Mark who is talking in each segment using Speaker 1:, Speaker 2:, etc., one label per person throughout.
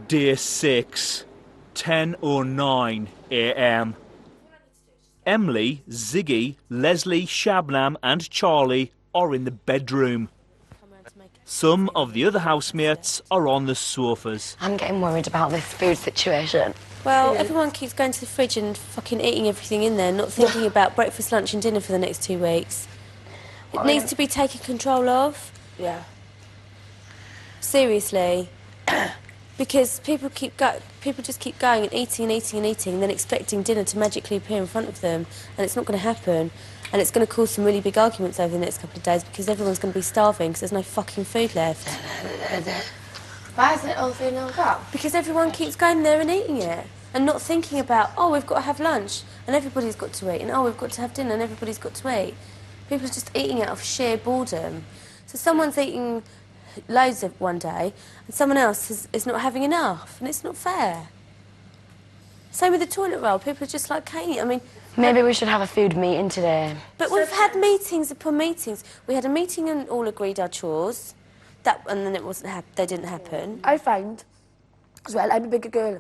Speaker 1: Day 6, 10:09 a.m. Emily, Ziggy, Leslie, Shabnam and Charlie are in the bedroom. Some of the other housemates are on the sofas.
Speaker 2: I'm getting worried about this food situation.
Speaker 3: Well, everyone keeps going to the fridge and fucking eating everything in there, not thinking about breakfast, lunch and dinner for the next 2 weeks. It needs to be taken control of.
Speaker 4: Yeah.
Speaker 3: Seriously. Because people just keep going and eating and eating and eating and then expecting dinner to magically appear in front of them, and it's not going to happen. And it's going to cause some really big arguments over the next couple of days because everyone's going to be starving because there's no fucking food left.
Speaker 4: Why is it all being on go?
Speaker 3: Because everyone keeps going there and eating it and not thinking about, oh, we've got to have lunch and everybody's got to eat, and oh, we've got to have dinner and everybody's got to eat. People are just eating out of sheer boredom. So someone's eating loads of one day and someone else is not having enough, and it's not fair. Same with the toilet roll. People are just like, Katie, I mean...
Speaker 2: Maybe we should have a food meeting today.
Speaker 3: But we've had meetings upon meetings. We had a meeting and all agreed our chores, and then they didn't happen.
Speaker 4: I find, as well, I'm a bigger girl.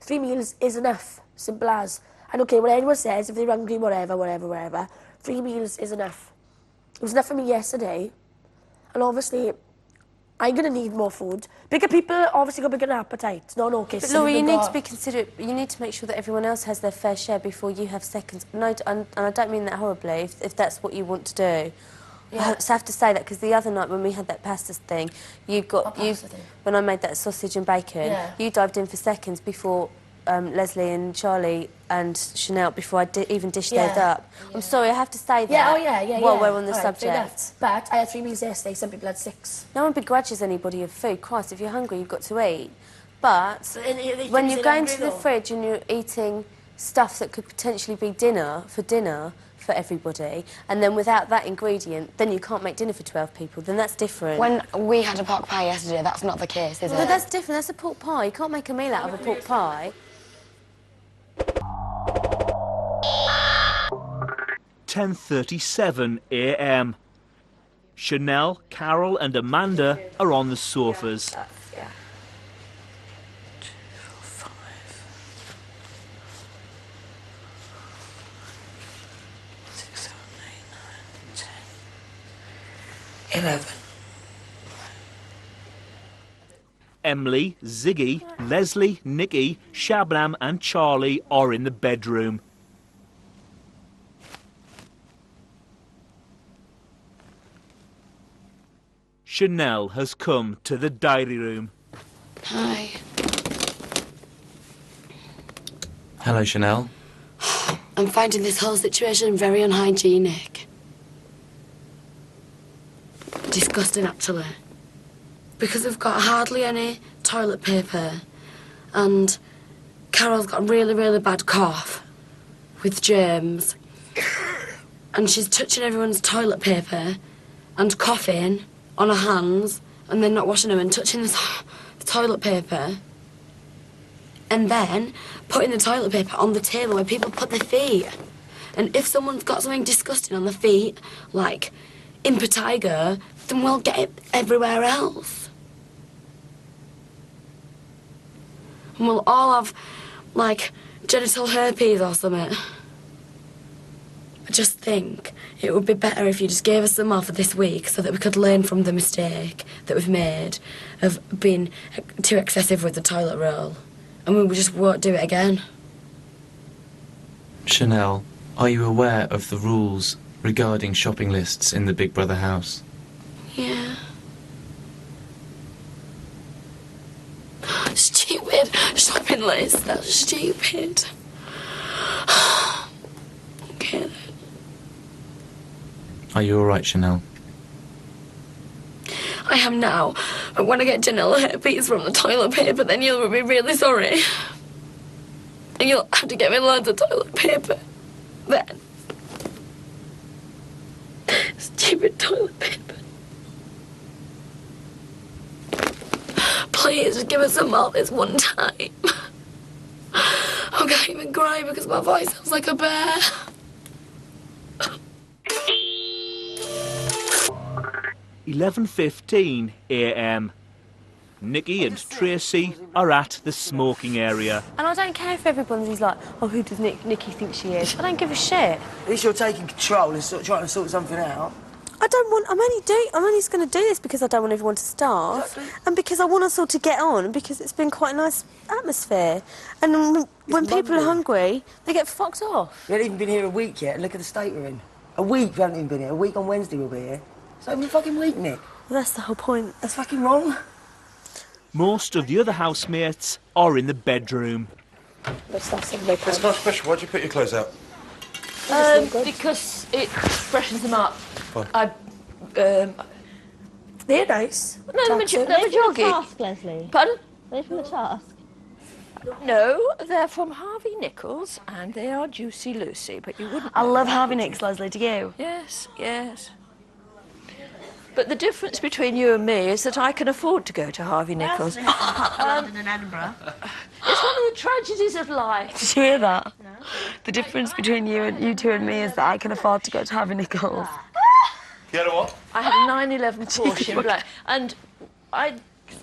Speaker 4: 3 meals is enough, simple as. And okay, what anyone says, if they're hungry, whatever, 3 meals is enough. It was enough for me yesterday, and obviously, I'm going to need more food. Bigger people obviously got bigger appetites. No, okay.
Speaker 3: But Laura, you need to be considerate. You need to make sure that everyone else has their fair share before you have seconds. No, and I don't mean that horribly, if that's what you want to do. Yeah. I have to say that because the other night when we had that pasta thing, when I made that sausage and bacon, you dived in for seconds before Leslie and Charlie and Chanel, before I even dished theirs up. Yeah. I'm sorry, I have to say that. While we're on the subject.
Speaker 4: But I had 3 meals yesterday, some people had 6.
Speaker 3: No one begrudges anybody of food. Christ, if you're hungry, you've got to eat. But when you're going to the fridge and you're eating stuff that could potentially be dinner for everybody, and then without that ingredient, then you can't make dinner for 12 people, then that's different.
Speaker 2: When we had a pork pie yesterday, that's not the case, is it?
Speaker 3: No, that's different. That's a pork pie. You can't make a meal out of a pork pie.
Speaker 1: 10:37 a.m. Chanel, Carol and Amanda are on the sofas.
Speaker 2: 2, 4, 5, 6, 7, 8, 9, 10, 11.
Speaker 1: Emily, Ziggy, Leslie, Nikki, Shabnam and Charlie are in the bedroom. Chanel has come to the diary room.
Speaker 2: Hi.
Speaker 5: Hello, Chanel.
Speaker 2: I'm finding this whole situation very unhygienic. Disgusting, actually. Because we've got hardly any toilet paper, and Carol's got a really, really bad cough with germs, and she's touching everyone's toilet paper and coughing on her hands and then not washing them and touching the toilet paper and then putting the toilet paper on the table where people put their feet. And if someone's got something disgusting on their feet, like impetigo, then we'll get it everywhere else. And we'll all have, like, genital herpes or something. I just think it would be better if you just gave us some more for this week so that we could learn from the mistake that we've made of being too excessive with the toilet roll. And we just won't do it again.
Speaker 5: Chanel, are you aware of the rules regarding shopping lists in the Big Brother house?
Speaker 2: Yeah. Stupid shopping list, that's stupid. Okay then.
Speaker 5: Are you alright, Chanel?
Speaker 2: I am now, but when I get genital herpes from the toilet paper, then you'll be really sorry. And you'll have to get me loads of toilet paper. Then. Stupid toilet paper. Please, just give us some more this one time. I can't even cry because my voice sounds like a bear.
Speaker 1: 11:15 a.m. Nikki and Tracy are at the smoking area.
Speaker 3: And I don't care if everybody's like, oh, who does Nikki think she is? I don't give a shit.
Speaker 6: At least you're taking control and trying to sort something out.
Speaker 3: I don't want. I'm only just going to do this because I don't want everyone to starve,
Speaker 6: Exactly.
Speaker 3: and because I want us all to get on, and because it's been quite a nice atmosphere. And when people are hungry, they get fucked off.
Speaker 6: We haven't even been here a week yet, and look at the state we're in. A week we haven't even been here. A week on Wednesday we'll be here. It's not even a fucking week, Nick.
Speaker 3: Well, that's the whole point.
Speaker 6: That's fucking wrong.
Speaker 1: Most of the other housemates are in the bedroom.
Speaker 4: But that's not
Speaker 7: It's not special. Why'd you put your clothes out?
Speaker 8: Because it freshens them up.
Speaker 7: Fine.
Speaker 4: They're nice.
Speaker 8: No, they're jogging.
Speaker 9: Task, Leslie.
Speaker 8: Pardon?
Speaker 9: They're from the task.
Speaker 8: No, they're from Harvey Nichols, and they are Juicy Lucy, but you wouldn't.
Speaker 2: I
Speaker 8: know
Speaker 2: love
Speaker 8: that,
Speaker 2: Harvey
Speaker 8: would you?
Speaker 2: Nicks, Leslie, do you?
Speaker 8: Yes, yes. But the difference between you and me is that I can afford to go to Harvey Nichols.
Speaker 9: London and Edinburgh.
Speaker 8: It's one of the tragedies of life.
Speaker 2: Did you hear that? No. The difference between you two and me is that I can afford to go to Harvey Nichols.
Speaker 7: You know what?
Speaker 8: I had a 911 Porsche in black, and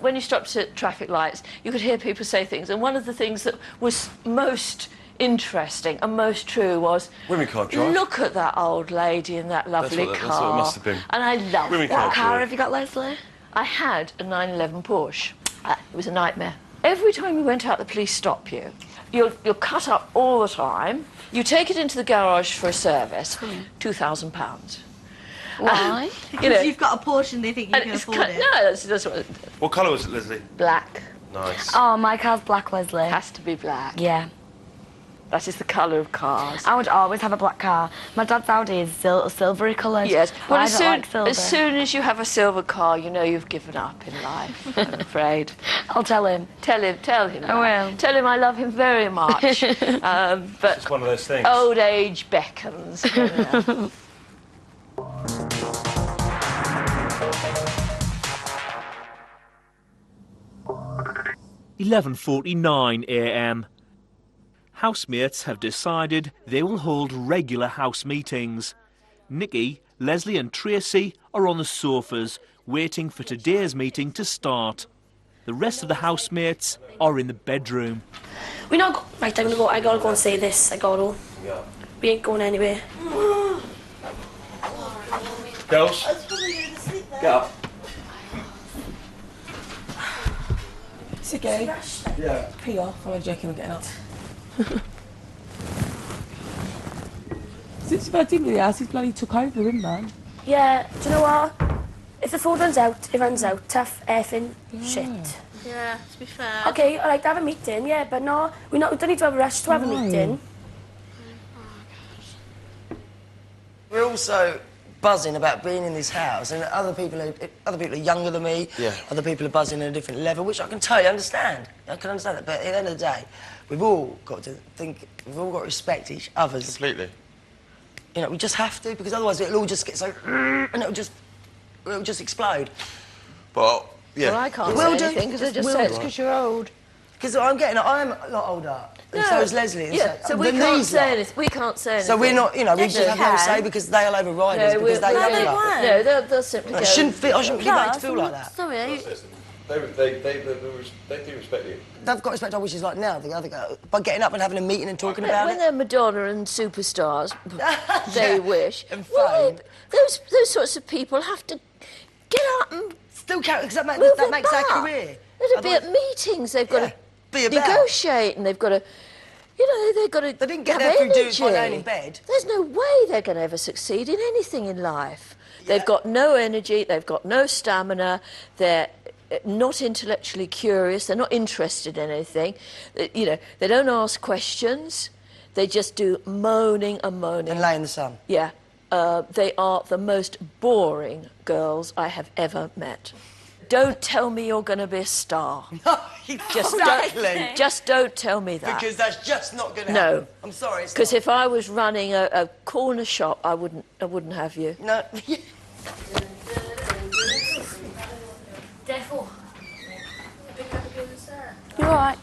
Speaker 8: when you stopped at traffic lights, you could hear people say things, and one of the things that was most interesting and most true was,
Speaker 7: Women can't drive.
Speaker 8: look at that old lady in that lovely car.
Speaker 7: That's what it must have been.
Speaker 8: And I loved
Speaker 7: Women
Speaker 8: that.
Speaker 7: can't
Speaker 2: What car
Speaker 7: drive.
Speaker 2: have you got, Leslie?
Speaker 8: I had a 911 Porsche. It was a nightmare. Every time you went out, the police stop you. You're cut up all the time. You take it into the garage for a service, £2,000.
Speaker 2: Why?
Speaker 9: Because you've got a portion, they think you can afford it.
Speaker 8: No, that's what.
Speaker 7: What colour was it, Leslie?
Speaker 8: Black.
Speaker 7: Nice.
Speaker 2: Oh, my car's black, Leslie.
Speaker 8: Has to be black.
Speaker 2: Yeah.
Speaker 8: That is the colour of cars.
Speaker 2: I would always have a black car. My dad's Audi is silvery coloured.
Speaker 8: Yes. Well,
Speaker 2: I
Speaker 8: as
Speaker 2: don't
Speaker 8: soon,
Speaker 2: like silver.
Speaker 8: as soon as you have a silver car, you know you've given up in life, I'm afraid.
Speaker 2: I'll tell him.
Speaker 8: Tell him.
Speaker 2: I will.
Speaker 8: Tell him I love him very much. But
Speaker 7: It's one of those things.
Speaker 8: old age beckons. You know.
Speaker 1: 11:49 a.m. Housemates have decided they will hold regular house meetings. Nikki, Leslie and Tracy are on the sofas, waiting for today's meeting to start. The rest of the housemates are in the bedroom.
Speaker 4: We're not right, I gotta go and say this. I gotta.
Speaker 7: Yeah.
Speaker 4: We ain't going anywhere.
Speaker 7: Girls, get up.
Speaker 6: It's okay.
Speaker 7: Yeah.
Speaker 6: Pee off. I'm joking, I'm getting up. Since you've had him in the house, he's bloody took over him, man.
Speaker 4: Yeah, do you know what? If the food runs out, it runs out. Tough effing shit.
Speaker 9: Yeah, to be fair.
Speaker 4: Okay, I like to have a meeting, yeah, but no, we don't need to have a rush to have a meeting.
Speaker 6: We're also buzzing about being in this house, and other people are younger than me.
Speaker 7: Yeah.
Speaker 6: Other people are buzzing at a different level, which I can totally understand. I can understand that, but at the end of the day, we've all got to think. We've all got to respect each other's.
Speaker 7: Completely.
Speaker 6: You know, we just have to, because otherwise it'll all just get so, and it'll just explode.
Speaker 7: But yeah.
Speaker 8: Well, I can't
Speaker 6: Will
Speaker 8: say
Speaker 6: do.
Speaker 8: anything because they just
Speaker 6: Will
Speaker 8: say
Speaker 6: do.
Speaker 8: it's because you're old.
Speaker 6: Because I'm a lot older, and so is Leslie. And
Speaker 8: Yeah, so we
Speaker 6: the
Speaker 8: can't
Speaker 6: knees
Speaker 8: say
Speaker 6: lot.
Speaker 8: anything. We can't say anything.
Speaker 6: So we're not, you know, we
Speaker 8: Yes,
Speaker 6: just
Speaker 8: you
Speaker 6: have no
Speaker 8: can.
Speaker 6: say because they'll override us because they
Speaker 8: no,
Speaker 6: know
Speaker 8: they
Speaker 6: that.
Speaker 8: won't. No, they'll simply
Speaker 6: I
Speaker 8: go.
Speaker 6: shouldn't be made to feel like that.
Speaker 8: Sorry.
Speaker 7: They do respect you.
Speaker 6: They've got to respect our wishes like now, the other guy, by getting up and having a meeting and talking about
Speaker 8: When
Speaker 6: it.
Speaker 8: they're Madonna and superstars, they wish.
Speaker 6: And
Speaker 8: Well,
Speaker 6: fame.
Speaker 8: those sorts of people have to get up and
Speaker 6: Still carry, because that
Speaker 8: move
Speaker 6: makes
Speaker 8: their
Speaker 6: their
Speaker 8: butt.
Speaker 6: career.
Speaker 8: They'll be at
Speaker 6: Otherwise-
Speaker 8: meetings. They've got
Speaker 6: Yeah, be
Speaker 8: to
Speaker 6: about.
Speaker 8: negotiate, and they've got to. You know, they've got to.
Speaker 6: They didn't get
Speaker 8: have
Speaker 6: there through doing
Speaker 8: energy.
Speaker 6: it by laying in bed.
Speaker 8: There's no way they're going to ever succeed in anything in life. They've got no energy. They've got no stamina. They're not intellectually curious. They're not interested in anything. You know, they don't ask questions. They just do moaning and moaning.
Speaker 6: And lay in the sun.
Speaker 8: Yeah. They are the most boring girls I have ever met. Don't tell me you're going to be a star. Just don't tell me that.
Speaker 6: Because that's just not going to
Speaker 8: No.
Speaker 6: happen. I'm sorry.
Speaker 8: Because if I was running a corner shop, I wouldn't have you.
Speaker 6: No.
Speaker 4: Therefore.
Speaker 8: You're all right.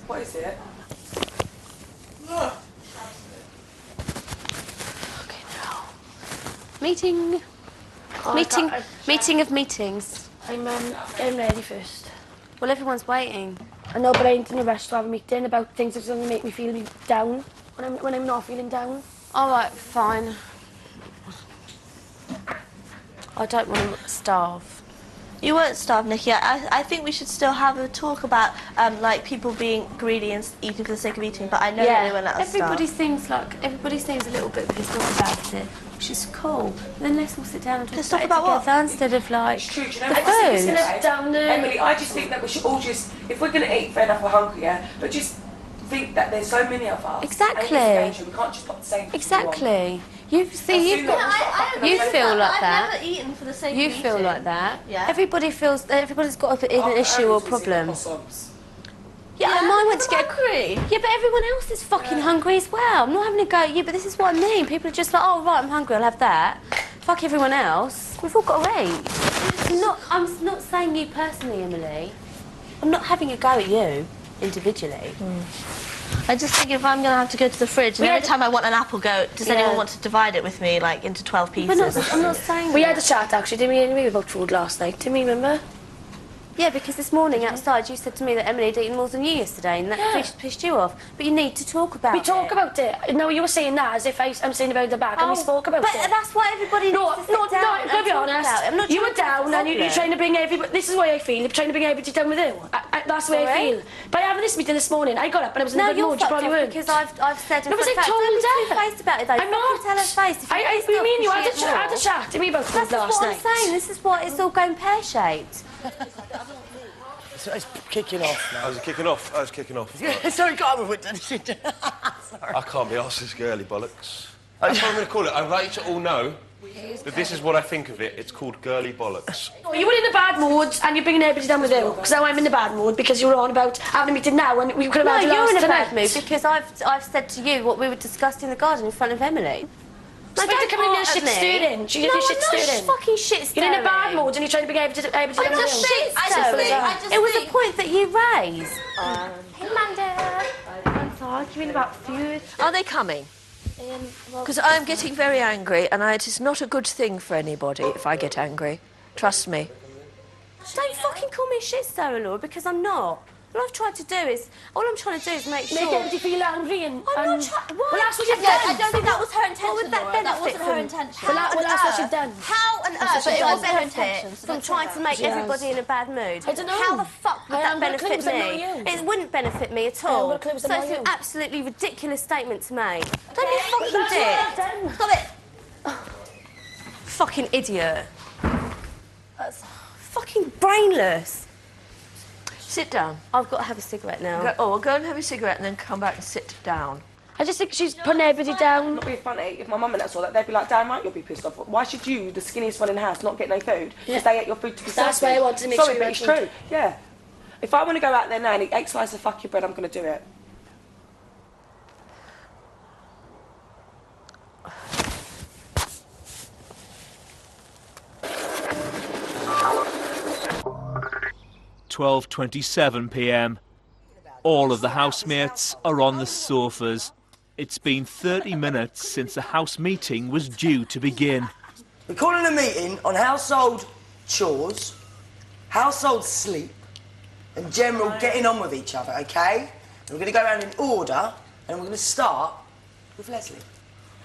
Speaker 6: What is it?
Speaker 3: Meeting. Meeting of meetings.
Speaker 4: I'm getting ready first.
Speaker 3: Well, everyone's waiting.
Speaker 4: I know, but I ain't in a rush to have a meeting about things that's going to make me feel down when I'm not feeling down.
Speaker 3: All right, fine. I don't want to starve.
Speaker 9: You won't starve, Nikki. I think we should still have a talk about like people being greedy and eating for the sake of eating. But I know that they won't let us
Speaker 3: everybody
Speaker 9: starve.
Speaker 3: seems a little bit pissed off about it, which is cool. But then let's all sit down and talk
Speaker 9: Pissed
Speaker 3: about
Speaker 9: off
Speaker 3: it
Speaker 9: about what?
Speaker 3: together instead of like
Speaker 6: It's true, do you know
Speaker 3: the
Speaker 6: what? I just think
Speaker 3: food.
Speaker 6: it's down there. Emily, I just think that we should all just, if we're going to eat, fair enough, we're hungry, yeah? But just think that there's so many of us.
Speaker 3: Exactly.
Speaker 6: And we can't just put the same thing
Speaker 3: Exactly. You see, you feel like that.
Speaker 9: I've never eaten for the sake of
Speaker 3: You
Speaker 9: eating.
Speaker 3: feel like that.
Speaker 9: Yeah.
Speaker 3: Everybody's got an issue or problem. Yeah, mine went to get
Speaker 9: hungry.
Speaker 3: Yeah, but everyone else is fucking hungry as well. I'm not having a go at you, but this is what I mean. People are just like, oh right, I'm hungry, I'll have that. Fuck everyone else. We've all got to eat. I'm not saying you personally, Emily. I'm not having a go at you individually.
Speaker 9: I just think if I'm going to have to go to the fridge and every time I want an apple go, does anyone want to divide it with me, like, into 12 pieces?
Speaker 3: I'm not saying
Speaker 4: We
Speaker 3: that.
Speaker 4: had a chat, actually, didn't we, about food last night, didn't we, remember?
Speaker 3: Yeah, because this morning outside you said to me that Emily had eaten more than you yesterday and that pissed you off. But you need to talk about it.
Speaker 4: We talk about it. No, you were saying that as if I'm saying about the back and we spoke about it.
Speaker 3: But that's why everybody needs to sit down
Speaker 4: to be
Speaker 3: and talk
Speaker 4: honest,
Speaker 3: about it. I'm not
Speaker 4: you were
Speaker 3: trying to
Speaker 4: down and you're trying to bring everybody... This is why I feel, you're trying to bring everybody down with you. That's the way I feel. By having this meeting this morning, I got up and I was in a good mood, you probably weren't.
Speaker 3: Because I've said in
Speaker 4: No,
Speaker 3: front
Speaker 4: because I
Speaker 3: of
Speaker 4: told
Speaker 3: don't be
Speaker 4: her.
Speaker 3: too-faced about it though.
Speaker 4: I'm not.
Speaker 3: Tell her face. If
Speaker 4: I mean, you had a chat to me about food
Speaker 3: That's
Speaker 4: last
Speaker 3: what
Speaker 4: night.
Speaker 3: I'm saying. This is why it's all going pear-shaped.
Speaker 6: It's kicking off now.
Speaker 7: I was kicking off. I was kicking off.
Speaker 6: Sorry, go on with it.
Speaker 7: I can't be arsed this girly bollocks. That's what I'm going to call it. I'd like you to all know that this is what I think of it. It's called girly bollocks.
Speaker 4: You were in a bad mood and you're bringing everybody down with you. Because now I'm in a bad mood because you were on about having a meeting now and we could have had it
Speaker 3: No,
Speaker 4: last
Speaker 3: you're in a
Speaker 4: tonight.
Speaker 3: bad mood because I've said to you what we were discussing in the garden in front of Emily.
Speaker 4: No, don't come in there shit stirring. She
Speaker 3: No,
Speaker 4: did shit
Speaker 3: I'm
Speaker 4: stirring.
Speaker 3: not fucking shit stirring.
Speaker 4: You're in a bad mood and you're trying to bring everybody down with you.
Speaker 3: It was a point that you raised. Hey, Amanda. I'm arguing about food.
Speaker 8: Are they coming? Because I'm getting very angry, and it is not a good thing for anybody if I get angry. Trust me.
Speaker 3: Don't fucking call me a shit stirrer, Laura, because I'm not. All I'm trying to do is make sure...
Speaker 4: Make everybody feel angry and...
Speaker 3: I'm not trying... Why?
Speaker 4: Well, that's what you've
Speaker 9: Yeah,
Speaker 4: done.
Speaker 9: I don't think that was her intention,
Speaker 3: What would that
Speaker 9: Laura. That
Speaker 3: benefit
Speaker 9: wasn't her
Speaker 3: from-
Speaker 9: intention.
Speaker 4: Well, that's what you've done.
Speaker 9: How on earth?
Speaker 3: But it will
Speaker 9: was her
Speaker 3: benefit
Speaker 9: intention.
Speaker 3: from trying to make everybody in a bad mood.
Speaker 4: I don't know.
Speaker 3: How the fuck would
Speaker 4: I
Speaker 3: that
Speaker 4: haven't got a clue,
Speaker 3: benefit
Speaker 4: 'cause I know
Speaker 3: me?
Speaker 4: you.
Speaker 3: It wouldn't benefit me at
Speaker 4: I haven't
Speaker 3: all.
Speaker 4: got a clue, 'cause I
Speaker 3: So
Speaker 4: know
Speaker 3: it's an
Speaker 4: you.
Speaker 3: absolutely ridiculous statement to make. Don't be a fucking
Speaker 4: That's
Speaker 3: dick.
Speaker 4: what I've done.
Speaker 3: Stop it. Fucking idiot. That's fucking brainless.
Speaker 8: Sit down.
Speaker 3: I've got to have a cigarette now.
Speaker 8: Well, go and have a cigarette and then come back and sit down.
Speaker 4: I just think she's putting everybody down.
Speaker 6: Not being funny, if my mum and that saw that, they'd be like, damn right you'll be pissed off. Why should you, the skinniest one in the house, not get no food? Because they ate your food to be
Speaker 4: That's why I wanted to make
Speaker 6: Sorry,
Speaker 4: sure
Speaker 6: but
Speaker 4: you
Speaker 6: it's
Speaker 4: had
Speaker 6: true. Yeah. If I want to go out there now and eat 8 slices of fuck your bread, I'm going to do it.
Speaker 1: £12:27 p.m. All of the housemates are on the sofas. It's been 30 minutes since the house meeting was due to begin.
Speaker 6: We're calling a meeting on household chores, household sleep, and general getting on with each other, okay? And we're going to go around in order, and we're going to start with Leslie.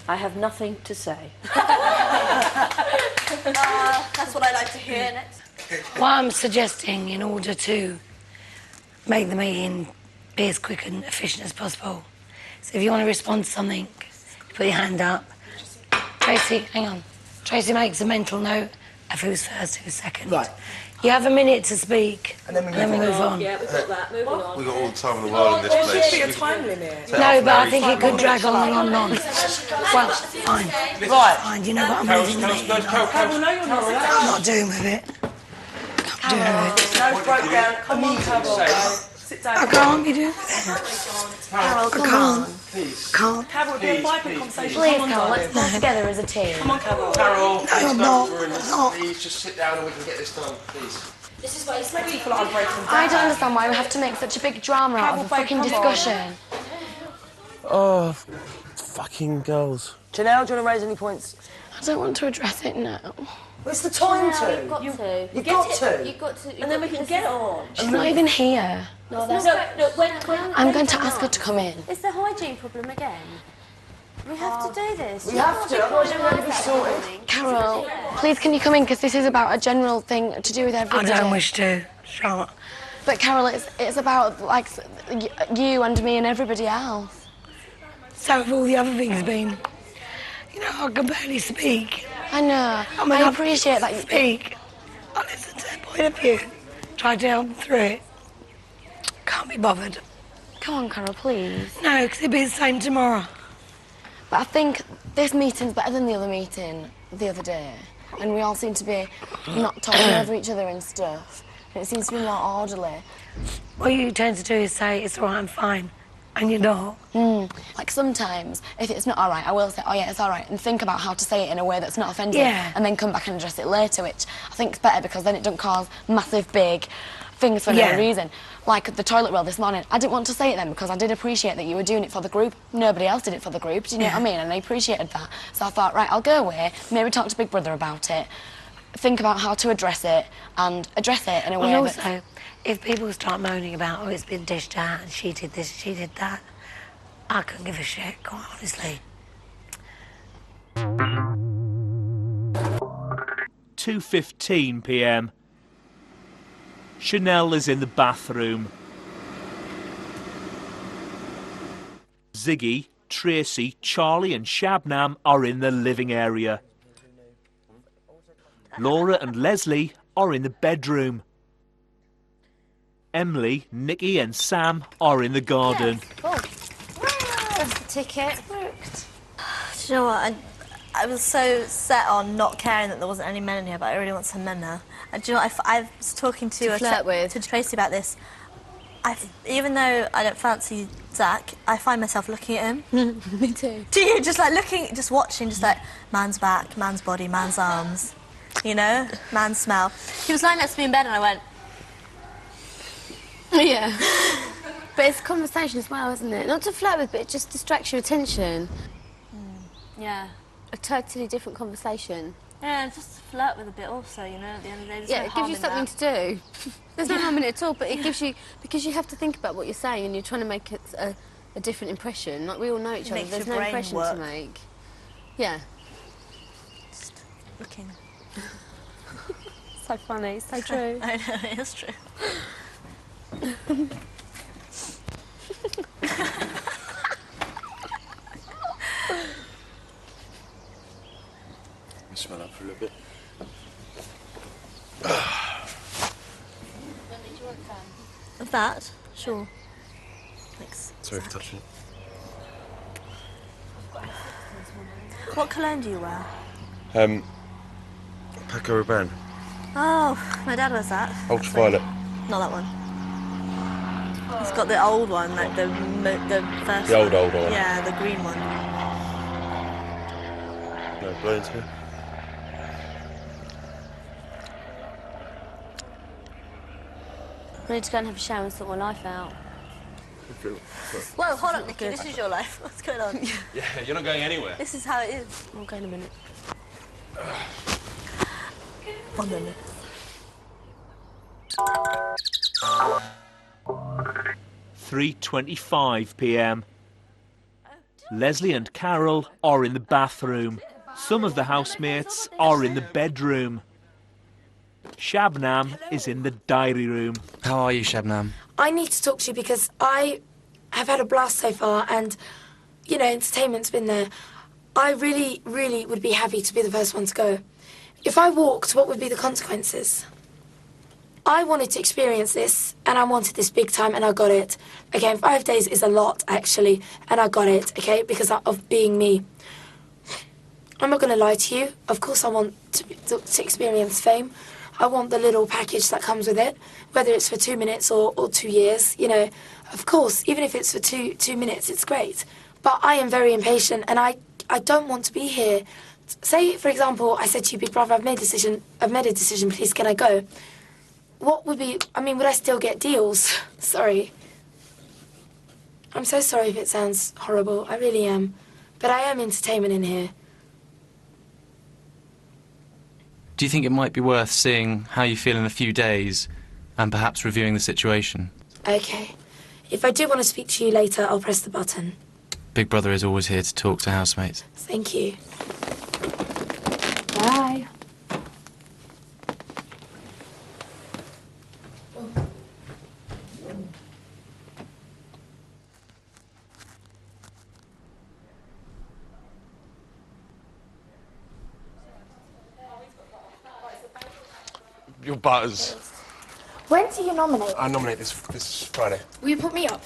Speaker 8: I have nothing to say.
Speaker 9: That's what I like to hear. Next.
Speaker 2: What I'm suggesting, in order to make the meeting be as quick and efficient as possible, so if you want to respond to something, put your hand up. Tracy, hang on. Tracy makes a mental note of who's first, who's second.
Speaker 6: Right.
Speaker 2: You have a minute to speak,
Speaker 6: And then we
Speaker 2: move on.
Speaker 8: Yeah, we've got that. Moving on.
Speaker 7: We've got all the time in the world in this
Speaker 6: There should
Speaker 7: place.
Speaker 6: be a time limit.
Speaker 2: No, but I think it could drag on and on and on. Well, fine.
Speaker 6: Right.
Speaker 2: Fine, you know what I'm
Speaker 7: Carol,
Speaker 2: moving the meeting.
Speaker 6: Carol, no, you're not.
Speaker 2: I'm not doing with it. Can't do with it.
Speaker 6: No breakdown. Come on, Carol. Sit down.
Speaker 2: I can't be doing with it.
Speaker 6: Carol, come on.
Speaker 2: Can't.
Speaker 6: Carol, do a vibrant conversation.
Speaker 3: Please,
Speaker 6: Come on,
Speaker 3: Carol,
Speaker 6: darling.
Speaker 3: let's work together as a team.
Speaker 6: Come on, Carol.
Speaker 7: Carol, please
Speaker 2: I'm
Speaker 7: don't
Speaker 2: not.
Speaker 7: ruin this.
Speaker 2: I'm not.
Speaker 7: Please just sit down and we can get this done, please.
Speaker 6: This is why it's making me feel like I'm breaking down.
Speaker 2: I don't understand why we have to make such a big drama out of a fucking discussion.
Speaker 7: Oh, fucking girls.
Speaker 6: Janelle, do you want to raise any points?
Speaker 2: I don't want to address it now.
Speaker 6: Well, it's the time
Speaker 3: No,
Speaker 6: to.
Speaker 3: you've got to.
Speaker 6: You've got to.
Speaker 3: You've got to.
Speaker 8: And then we can get it on.
Speaker 2: She's not even here.
Speaker 3: No,
Speaker 8: when
Speaker 2: I'm going to ask her to come in.
Speaker 3: It's the hygiene problem again. We have to do this.
Speaker 6: We have to, otherwise you're going to be sorted.
Speaker 2: Carol, please can you come in? Because this is about a general thing to do with everybody.
Speaker 10: I don't wish to, Charlotte.
Speaker 2: But Carol, it's about, like, you and me and everybody else.
Speaker 10: So have all the other things been. You know, I can barely speak.
Speaker 2: I know. I appreciate that you
Speaker 10: speak. I listen to their point of view. Try to help them through it. Can't be bothered.
Speaker 2: Come on, Carol, please.
Speaker 10: No, because it'll be the same tomorrow.
Speaker 2: But I think this meeting's better than the other meeting the other day. And we all seem to be not talking over each other and stuff. And it seems to be more orderly.
Speaker 10: What you tend to do is say, it's all right, I'm fine. And you're not.
Speaker 2: Like sometimes, if it's not all right, I will say, oh yeah, it's all right, and think about how to say it in a way that's not offensive, and then come back and address it later, which I think is better because then it doesn't cause massive, big things for no reason. Like the toilet roll this morning, I didn't want to say it then because I did appreciate that you were doing it for the group. Nobody else did it for the group, do you know what I mean? And I appreciated that. So I thought, right, I'll go away, maybe talk to Big Brother about it, think about how to address it, and address it in a way
Speaker 10: and also, if people start moaning about, oh, it's been dished out, and she did this, she did that, I couldn't give a shit, quite honestly.
Speaker 1: 2:15 p.m. Chanel is in the bathroom. Ziggy, Tracy, Charlie and Shabnam are in the living area. Laura and Leslie are in the bedroom. Emily, Nikki and Sam are in the garden.
Speaker 3: That's the ticket. Worked.
Speaker 9: Do you know what? I was so set on not caring that there wasn't any men in here, but I really want some men now. And do you know what? I was talking to Tracy about this. Even though I don't fancy Zach, I find myself looking at him.
Speaker 3: Me too.
Speaker 9: Do you? Just like looking, just watching, just like man's back, man's body, man's arms, you know, man's smell. He was lying next to me in bed and I went...
Speaker 3: Yeah. But it's conversation as well, isn't it? Not to flirt with, but it just distracts your attention.
Speaker 9: Yeah.
Speaker 3: A totally different conversation.
Speaker 9: Yeah, and just flirt with a bit also, you know, at the end of the day.
Speaker 3: Yeah, it gives you something to do. There's no harm in it at all, but it gives you... Because you have to think about what you're saying and you're trying to make it a different impression. Like, we all know each other. There's no impression to make. Yeah.
Speaker 9: Just looking.
Speaker 3: So funny, so true.
Speaker 9: I know, it is true.
Speaker 7: Smell up for a little bit.
Speaker 9: Of that? Sure. Thanks.
Speaker 7: Sorry for touching it.
Speaker 9: What cologne do you wear?
Speaker 7: Paco Rabanne.
Speaker 9: Oh, my dad wears that.
Speaker 7: Ultraviolet.
Speaker 9: Not that one. He's got the old one, like the first.
Speaker 7: The old one.
Speaker 9: Yeah, the green one.
Speaker 7: No, blow into it.
Speaker 3: I need to go and have a shower and sort my life out.
Speaker 9: Whoa, hold up, Nikki. This is your life. What's going on?
Speaker 7: Yeah, you're not going anywhere.
Speaker 9: This is how it is.
Speaker 3: I'll go in a minute.
Speaker 9: 1 minute.
Speaker 1: (3:25 p.m. Leslie and Carol are in the bathroom. Some of the housemates are in the bedroom. Shabnam is in the diary room.
Speaker 5: How are you, Shabnam?
Speaker 2: I need to talk to you because I have had a blast so far and, you know, entertainment's been there. I really, really would be happy to be the first one to go. If I walked, what would be the consequences? I wanted to experience this, and I wanted this big time, and I got it. Again, 5 days is a lot, actually, and I got it, okay, because of being me. I'm not going to lie to you. Of course I want to experience fame. I want the little package that comes with it, whether it's for 2 minutes or 2 years, you know. Of course, even if it's for two minutes, it's great. But I am very impatient, and I don't want to be here. Say, for example, I said to you, Big Brother, I've made a decision, please can I go? What would be, I mean, would I still get deals? Sorry. I'm so sorry if it sounds horrible, I really am. But I am entertainment in here.
Speaker 5: Do you think it might be worth seeing how you feel in a few days and perhaps reviewing the situation?
Speaker 2: OK. If I do want to speak to you later, I'll press the button.
Speaker 5: Big Brother is always here to talk to housemates.
Speaker 2: Thank you.
Speaker 4: Bye.
Speaker 7: Your butters.
Speaker 11: When do you nominate?
Speaker 7: I nominate this Friday.
Speaker 11: Will you put me up?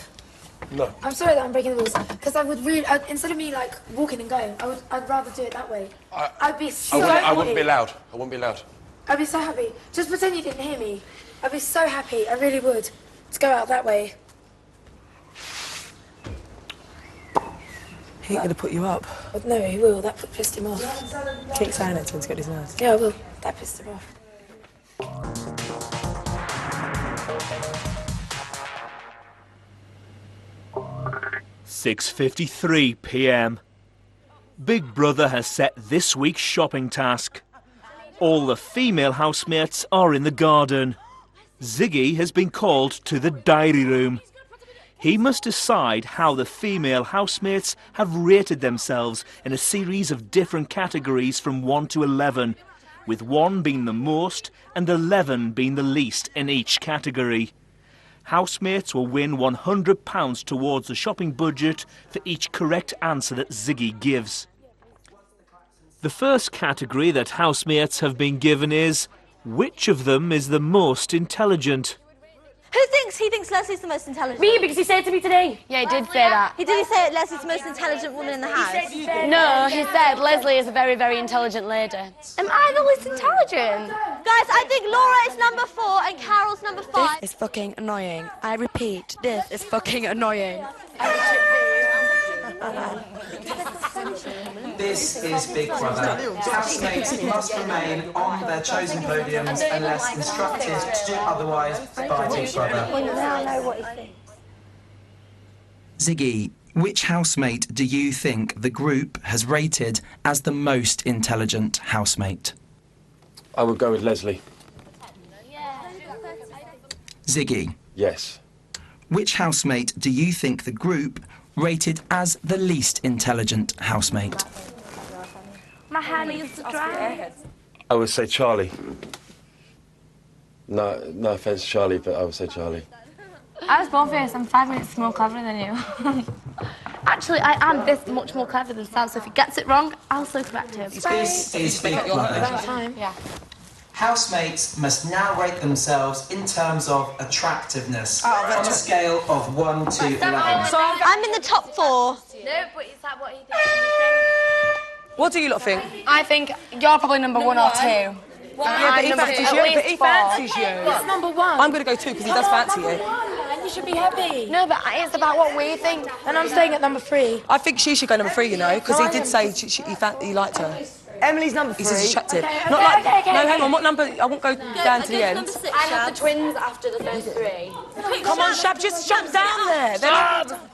Speaker 7: No.
Speaker 11: I'm sorry that I'm breaking the rules, because I would really, instead of me like walking and going, I'd rather do it that way. I'd be so happy.
Speaker 7: I wouldn't be allowed. I wouldn't be allowed.
Speaker 11: I'd be so happy. Just pretend you didn't hear me. I'd be so happy. I really would. To go out that way.
Speaker 6: He ain't gonna put you up.
Speaker 11: But no, he will. That pissed him off.
Speaker 6: Keep saying it to him to get his nerves.
Speaker 11: Yeah, I will. That pissed him off.
Speaker 1: 6:53 p.m. Big Brother has set this week's shopping task. All the female housemates are in the garden. Ziggy has been called to the diary room. He must decide how the female housemates have rated themselves in a series of different categories from 1 to 11, with 1 being the most and 11 being the least in each category. Housemates will win £100 towards the shopping budget for each correct answer that Ziggy gives. The first category that housemates have been given is, which of them is the most intelligent?
Speaker 9: He thinks Leslie's the most intelligent?
Speaker 4: Me, because he said it to me today.
Speaker 12: Yeah, he did say that.
Speaker 9: Did he say Leslie's the most intelligent woman in the house?
Speaker 12: No, he said Leslie is a very, very intelligent lady.
Speaker 9: Am I the least intelligent? Guys, I think Laura is number 4 and Carol's number 5.
Speaker 2: This is fucking annoying. I repeat, this is fucking annoying.
Speaker 13: This is Big Brother. Housemates must remain on their chosen podiums unless instructed to do otherwise by Big Brother.
Speaker 11: Now I know what he thinks.
Speaker 13: Ziggy, which housemate do you think the group has rated as the most intelligent housemate?
Speaker 7: I would go with Leslie.
Speaker 13: Ziggy.
Speaker 7: Yes.
Speaker 13: Which housemate do you think the group rated as the least intelligent housemate?
Speaker 11: My hand needs to dry.
Speaker 7: I would say Charlie. No offence, Charlie, but I would say Charlie.
Speaker 12: I was born for this. I'm 5 minutes more clever than you.
Speaker 11: Actually, I am this much more clever than Sam, so if he gets it wrong, I'll so correct him.
Speaker 13: This is Big Brother.
Speaker 12: Yeah.
Speaker 13: Housemates must now rate themselves in terms of attractiveness on a scale of 1 to 11.
Speaker 9: So I'm in the top 4.
Speaker 12: No, but is that what he thinks?
Speaker 6: What do you lot think?
Speaker 12: I think you're probably number 1 or 2.
Speaker 6: Yeah, but he fancies you. But he fancies you.
Speaker 11: It's number 1.
Speaker 6: I'm going to go 2 because he does fancy you.
Speaker 11: And you should be happy.
Speaker 12: No, but it's about what we think.
Speaker 11: And I'm staying at number 3.
Speaker 6: I think she should go number 3, you know, because he did say he liked her.
Speaker 14: Emily's number 3.
Speaker 6: He's attractive.
Speaker 11: Okay,
Speaker 6: Not like,
Speaker 11: okay.
Speaker 6: No, hang on, what number? I won't go down to the end.
Speaker 9: Number 6,
Speaker 12: I have the twins after the first 3.
Speaker 6: Come on, Shab, just jump down there.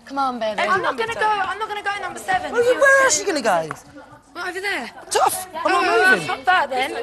Speaker 12: Come on, baby.
Speaker 11: I'm not gonna go number 7.
Speaker 6: Where else are you going to go?
Speaker 11: Well, over there.
Speaker 6: Tough. I'm not moving.
Speaker 11: Fuck that then. No,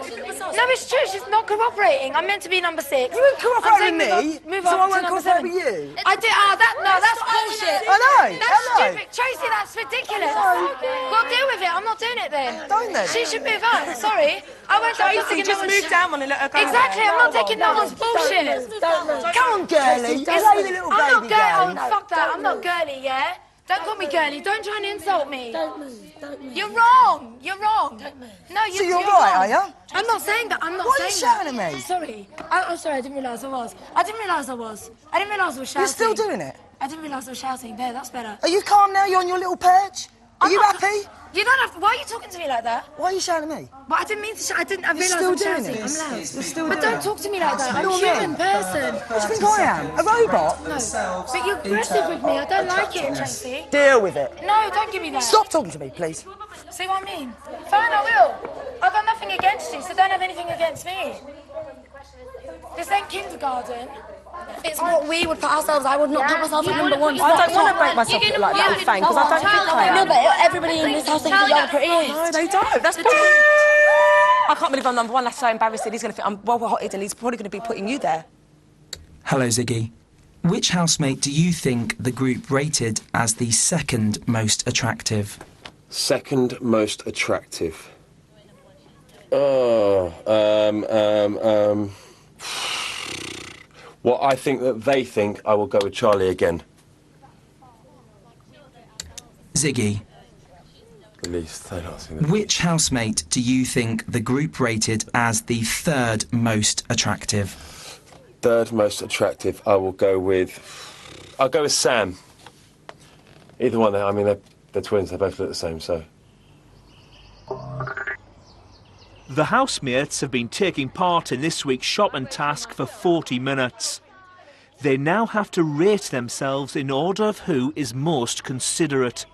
Speaker 11: it's true. She's not cooperating. I'm meant to be number 6.
Speaker 14: You won't cooperate with me,
Speaker 11: Move
Speaker 14: so
Speaker 11: on
Speaker 14: I won't
Speaker 11: to number
Speaker 14: cooperate
Speaker 11: 7.
Speaker 14: with you.
Speaker 11: I did. That's bullshit.
Speaker 14: I know.
Speaker 11: That's stupid. Tracy, that's ridiculous. Well, deal with it. I'm not doing it then.
Speaker 14: Don't then.
Speaker 11: She should move on. Sorry. I won't
Speaker 6: Tracy, just move down one and let her go.
Speaker 11: Exactly. I'm not taking no one's bullshit.
Speaker 14: Come on, girlie. Play the little
Speaker 11: I'm not
Speaker 14: baby
Speaker 11: girly.
Speaker 14: game.
Speaker 11: Oh, fuck that. I'm not girly, yeah? Don't call me girly. Don't try and insult me.
Speaker 2: Don't move.
Speaker 11: You're wrong. You're wrong. No,
Speaker 14: So you're right,
Speaker 11: wrong.
Speaker 14: are you?
Speaker 11: I'm not saying that. I'm not
Speaker 14: Why are you
Speaker 11: saying that.
Speaker 14: shouting at me?
Speaker 11: Sorry. I'm sorry. I didn't realise I was. I didn't realise I was shouting.
Speaker 14: You're still doing it?
Speaker 11: I didn't realise I was shouting. There, that's better.
Speaker 14: Are you calm now? You're on your little perch? Are you happy?
Speaker 11: You don't have to. Why are you talking to me like that?
Speaker 14: Why are you shouting at me?
Speaker 11: But I didn't mean to shout. I didn't. I
Speaker 14: You're
Speaker 11: realised
Speaker 14: still
Speaker 11: I'm
Speaker 14: doing
Speaker 11: shouting.
Speaker 14: it.
Speaker 11: I'm loud.
Speaker 14: You're still
Speaker 11: But
Speaker 14: doing
Speaker 11: don't
Speaker 14: it.
Speaker 11: talk to me like that. I'm
Speaker 14: You're
Speaker 11: a human
Speaker 14: mean.
Speaker 11: person.
Speaker 14: What do you think I am? A robot?
Speaker 11: No. But you're aggressive with me. I don't like it, Tracy.
Speaker 14: Deal with it.
Speaker 11: No, don't give me that.
Speaker 14: Stop talking to me, please.
Speaker 11: See what I mean? Fine, I will. I've got nothing against you, so don't have anything against me. This ain't kindergarten.
Speaker 2: It's what we would put ourselves. I would not put myself at number 1.
Speaker 6: I don't want to break myself up like that with fame because I don't think I am.
Speaker 2: No, but everybody in this house thinks that you're pretty.
Speaker 6: No, they don't. That's bullshit. I
Speaker 15: I can't believe I'm number one. That's so embarrassing. He's going to think I'm well-hotted and he's probably going to be putting you there.
Speaker 13: Hello, Ziggy. Which housemate do you think the group rated as the second most attractive?
Speaker 7: Second most attractive. What I think that they think, I will go with Charlie again.
Speaker 13: Ziggy.
Speaker 7: At least they don't think that.
Speaker 13: Which housemate do you think the group rated as the third most attractive?
Speaker 7: Third most attractive, I'll go with Sam. Either one, I mean, they're twins, they both look the same, so.
Speaker 1: The housemates have been taking part in this week's shopping task for 40 minutes. They now have to rate themselves in order of who is most considerate.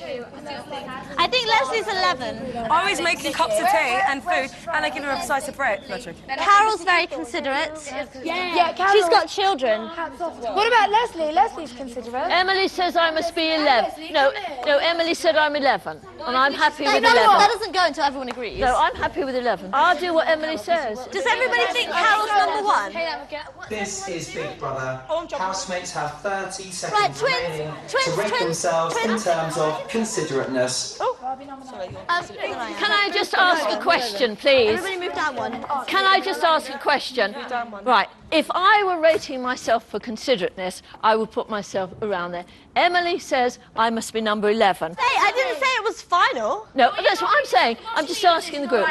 Speaker 9: I think Leslie's 11.
Speaker 15: I'm always making cups of tea and food, and I give her a slice of bread. No, joking.
Speaker 9: Carol's very considerate.
Speaker 11: Yeah, Carol.
Speaker 9: She's got children.
Speaker 11: What about Leslie? Leslie's considerate.
Speaker 8: Emily says I must be 11. No, Emily said I'm 11, and I'm happy with 11.
Speaker 9: That doesn't go until everyone agrees.
Speaker 8: No, I'm happy with 11. I'll do what Emily says.
Speaker 9: Does everybody think Carol's number one?
Speaker 13: This is Big Brother. Housemates have 30 seconds
Speaker 9: Right, twins,
Speaker 13: remaining
Speaker 9: twins,
Speaker 13: to rate
Speaker 9: twins,
Speaker 13: themselves in
Speaker 9: twins.
Speaker 13: terms of considerateness.
Speaker 8: Can I just ask a question, please?
Speaker 9: Everybody move down one.
Speaker 8: Can I just ask a question? Right, if I were rating myself for considerateness, I would put myself around there. Emily says I must be number 11.
Speaker 9: Hey, I didn't say it was final.
Speaker 8: No, that's what I'm saying. I'm just asking the group.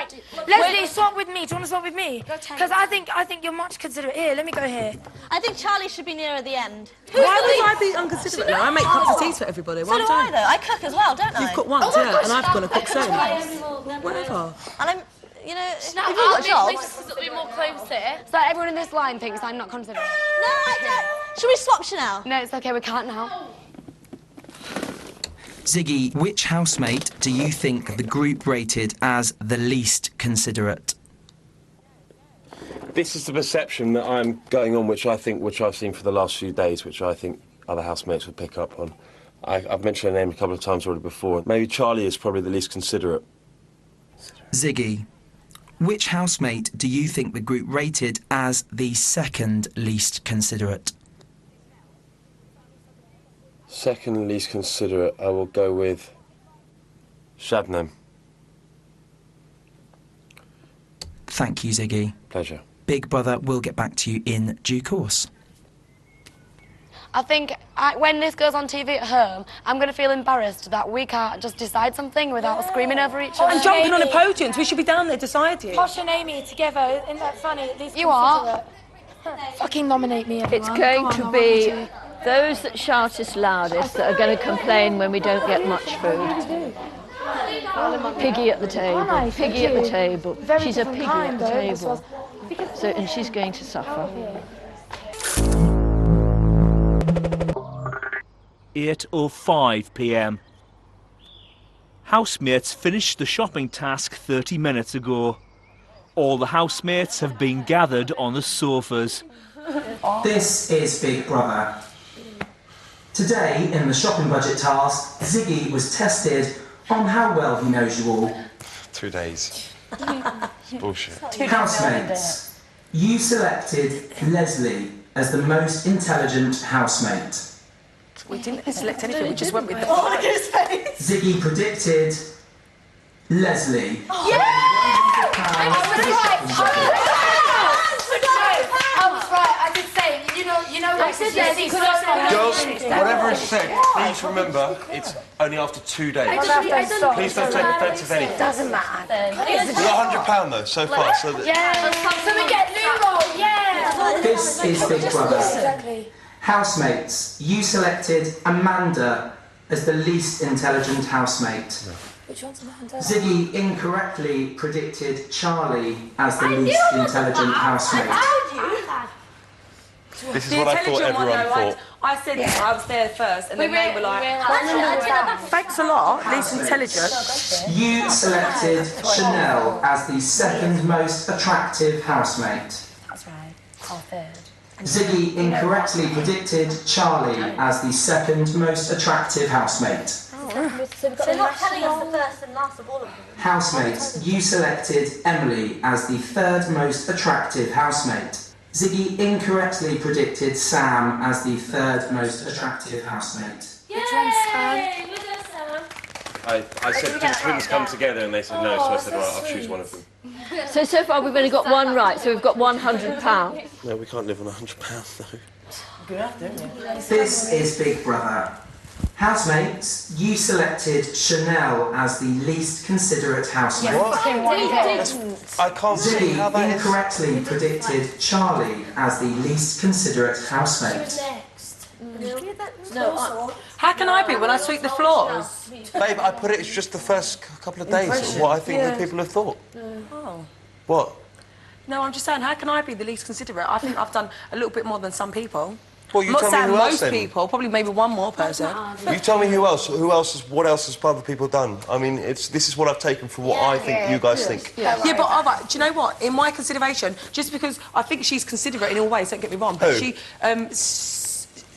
Speaker 11: Leslie, swap with me. Do you want to swap with me? Because I think you're much considerate. Here, let me go here.
Speaker 9: I think Charlie should be nearer the end.
Speaker 15: Why would I be unconsiderate? I make cups of tea for everybody.
Speaker 9: So do I, though. I cook as well, don't I?
Speaker 15: You've cooked once, yeah, and I've got to cook soon. Whatever.
Speaker 9: And I'm, you know, if you've got jobs...
Speaker 12: Be more closer.
Speaker 2: So everyone in this line thinks I'm not considerate.
Speaker 9: No, I don't. Should we swap Chanel?
Speaker 2: No, it's okay, we can't now.
Speaker 13: Ziggy, which housemate do you think the group rated as the least considerate?
Speaker 7: This is the perception that I'm going on, which I've seen for the last few days, which I think other housemates would pick up on. I've mentioned her name a couple of times already before. Maybe Charlie is probably the least considerate.
Speaker 13: Ziggy, which housemate do you think the group rated as the second least considerate?
Speaker 7: Second least considerate, I will go with Shabnam.
Speaker 13: Thank you, Ziggy.
Speaker 7: Pleasure.
Speaker 13: Big Brother will get back to you in due course.
Speaker 2: I think when this goes on TV at home, I'm going to feel embarrassed that we can't just decide something without screaming over each other.
Speaker 15: And jumping on the podiums. We should be down there deciding.
Speaker 11: Posh and Amy together. Isn't that funny? At least
Speaker 2: You are.
Speaker 11: Fucking nominate me, everyone.
Speaker 8: It's going to be those that shout us loudest that are going to complain when we don't get much food. Piggy at the table. Piggy at the table. She's a piggy at the table. So, and she's going to suffer.
Speaker 1: 8:05 p.m. Housemates finished the shopping task 30 minutes ago. All the housemates have been gathered on the sofas.
Speaker 13: This is Big Brother. Today, in the shopping budget task, Ziggy was tested on how well he knows you all.
Speaker 7: 2 days. It's bullshit.
Speaker 13: Housemates, you selected Leslie as the most intelligent housemate.
Speaker 15: We didn't select anything, we just went with the flow. Look at his face!
Speaker 13: Ziggy predicted Leslie.
Speaker 11: I was right. I did say, you know. I said Leslie could have.
Speaker 7: Girls, whatever is said, please remember it's only after 2 days. Please don't take offence of anything.
Speaker 11: Doesn't matter.
Speaker 7: We got £100 though, so far. So that
Speaker 11: So we get Lumo, yeah.
Speaker 13: This is Big Brother.
Speaker 11: Exactly.
Speaker 13: Housemates, you selected Amanda as the least intelligent housemate.
Speaker 11: Which one's Amanda?
Speaker 13: Ziggy incorrectly predicted Charlie as the least intelligent housemate.
Speaker 7: this is what I thought everyone thought.
Speaker 15: I said I was there first, and then they were like,
Speaker 11: Thanks
Speaker 15: a lot, least intelligent.
Speaker 13: You selected Chanel as the second most attractive housemate.
Speaker 11: That's right. Our third.
Speaker 13: Ziggy incorrectly predicted Charlie as the second most attractive housemate.
Speaker 9: So we've got they're not telling us the first and last of all of them.
Speaker 13: Housemates, you selected Emily as the third most attractive housemate. Ziggy incorrectly predicted Sam as the third most attractive housemate.
Speaker 9: Which one's Sam?
Speaker 7: I said, do the twins come together? And they said no, so I said, right, I'll choose one of them.
Speaker 8: So far we've only got one right, so we've got £100.
Speaker 7: No, we can't live on £100 though.
Speaker 6: Good enough, don't you?
Speaker 13: This is Big Brother. Housemates, you selected Chanel as the least considerate housemate.
Speaker 6: What? I can't see how
Speaker 13: Ziggy
Speaker 6: that is.
Speaker 13: incorrectly predicted Charlie as the least considerate housemate.
Speaker 15: No, how can I be when I sweep the floors?
Speaker 7: Babe, I put it, it's just the first couple of days of what I think that people have thought.
Speaker 15: Oh.
Speaker 7: What?
Speaker 15: No, I'm just saying, how can I be the least considerate? I think I've done a little bit more than some people.
Speaker 7: Well, you
Speaker 15: I'm not
Speaker 7: tell me
Speaker 15: saying
Speaker 7: who else
Speaker 15: most
Speaker 7: then.
Speaker 15: people, probably maybe one more person.
Speaker 7: You tell me who else. What else has other people done? I mean, this is what I've taken from what I think you guys think.
Speaker 15: Yeah, but all right, do you know what? In my consideration, just because I think she's considerate in all ways, don't get me wrong, but
Speaker 7: Who?
Speaker 15: she,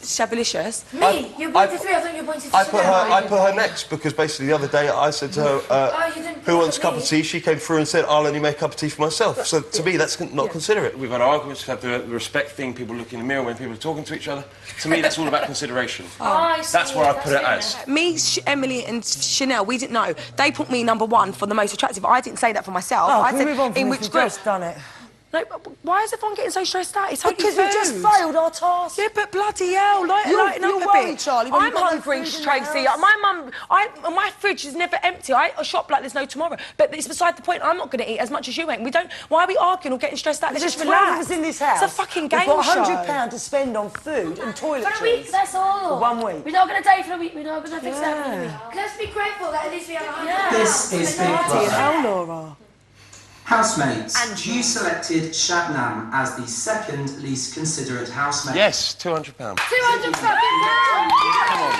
Speaker 15: Shabalicious.
Speaker 11: Me? You pointed three, I thought you pointed to
Speaker 7: I put her next because basically the other day I said to her,
Speaker 11: you didn't
Speaker 7: who wants a cup of tea? She came through and said, I'll only make a cup of tea for myself. So to me, that's not considerate. We've had arguments, we've had the respect thing, people look in the mirror when people are talking to each other. To me, that's all about consideration. That's where I put it as.
Speaker 15: Me, Emily and Chanel, we didn't know. They put me #1 for the most attractive. I didn't say that for myself.
Speaker 6: Oh,
Speaker 15: I
Speaker 6: can
Speaker 15: said,
Speaker 6: we move on from
Speaker 15: in
Speaker 6: this?
Speaker 15: which
Speaker 6: We've
Speaker 15: group?
Speaker 6: just done it.
Speaker 15: No, but why is everyone getting so stressed out? It's
Speaker 6: Because we just failed our task.
Speaker 15: Yeah, but bloody hell, lighten up
Speaker 6: You're
Speaker 15: a
Speaker 6: worried,
Speaker 15: bit.
Speaker 6: Charlie, when
Speaker 15: I'm
Speaker 6: you've got no
Speaker 15: hungry,
Speaker 6: food in the
Speaker 15: Tracy.
Speaker 6: house.
Speaker 15: My fridge is never empty. I shop like there's no tomorrow. But it's beside the point. I'm not going to eat as much as you ain't. We don't. Why are we arguing or getting stressed out? Let's
Speaker 6: There's
Speaker 15: just
Speaker 6: 12
Speaker 15: relax.
Speaker 6: of us in this house.
Speaker 15: It's a fucking game
Speaker 6: We've got
Speaker 15: show.
Speaker 6: £100 to spend on food and toiletries.
Speaker 11: For a week, that's all.
Speaker 6: For 1 week.
Speaker 11: We're not going to die for a week. We're not going to fix that for a week. Let's be grateful that at least we have £100.
Speaker 13: This is Big
Speaker 6: Bloody
Speaker 13: Brother.
Speaker 6: hell, Laura.
Speaker 13: Housemates, you selected Shabnam as the second least considerate housemate.
Speaker 7: Yes, £200.
Speaker 11: £200 fucking pounds!
Speaker 7: Come on.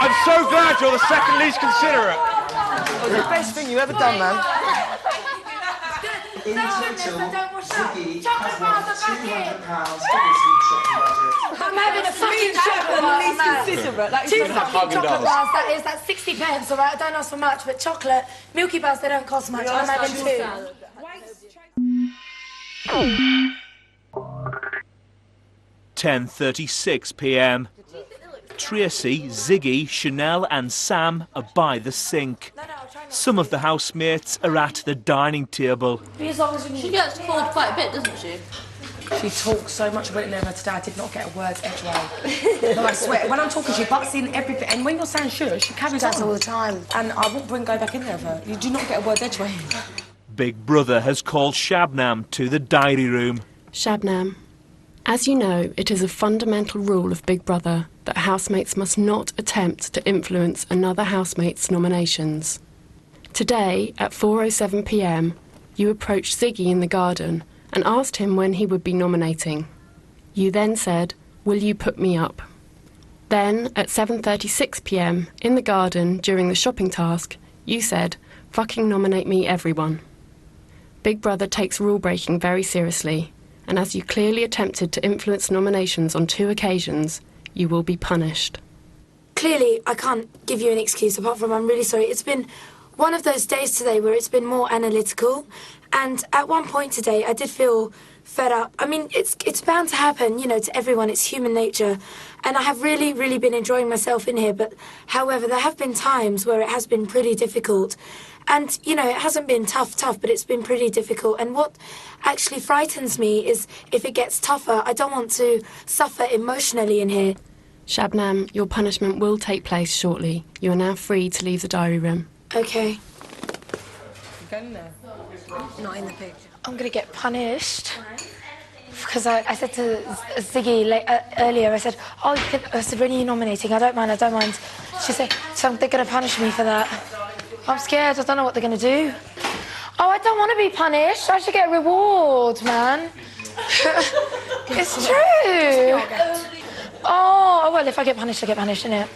Speaker 7: I'm so glad you're the second least considerate.
Speaker 6: It was the best thing you ever done, man.
Speaker 13: In total, Ziggy has won £200 for this week's shopping budget.
Speaker 11: I'm having a fucking chocolate bar, man. Two fucking chocolate bars, that's 60 pence, alright? I don't ask for much, but chocolate, Milky Bars, they don't cost much. I'm having two.
Speaker 1: 10:36 p.m. Tracy, Ziggy, Chanel and Sam are by the sink. Some of the housemates are at the dining table.
Speaker 3: She gets called quite a bit, doesn't she?
Speaker 15: She talks so much about it never today. I did not get a word edgeway. No, I swear. When I'm talking, she butts in everything. And when you're saying sure, she carries on all the time. And I won't go back in there with her. You do not get a word edgeway.
Speaker 1: Big Brother has called Shabnam to the diary room.
Speaker 16: Shabnam, as you know, it is a fundamental rule of Big Brother that housemates must not attempt to influence another housemate's nominations. Today, at 4:07 p.m, you approached Ziggy in the garden and asked him when he would be nominating. You then said, "Will you put me up?" Then, at 7:36 p.m, in the garden during the shopping task, you said, "Fucking nominate me, everyone." Big Brother takes rule breaking very seriously, and as you clearly attempted to influence nominations on 2 occasions, you will be punished.
Speaker 11: Clearly, I can't give you an excuse apart from I'm really sorry. It's been one of those days today where it's been more analytical, and at one point today I did feel fed up. I mean, it's bound to happen, you know, to everyone. It's human nature, and I have really been enjoying myself in here, but however, there have been times where it has been pretty difficult. And, you know, it hasn't been tough, but it's been pretty difficult. And what actually frightens me is if it gets tougher, I don't want to suffer emotionally in here.
Speaker 16: Shabnam, your punishment will take place shortly. You are now free to leave the diary room.
Speaker 11: Okay.
Speaker 3: Not in the picture.
Speaker 11: I'm going to get punished. Because I said to Ziggy earlier, I said, when are you nominating? I don't mind. She said, so they're going to punish me for that. I'm scared, I don't know what they're going to do. Oh, I don't want to be punished. I should get a reward, man. It's true. Oh, well, if I get punished, I get punished, innit?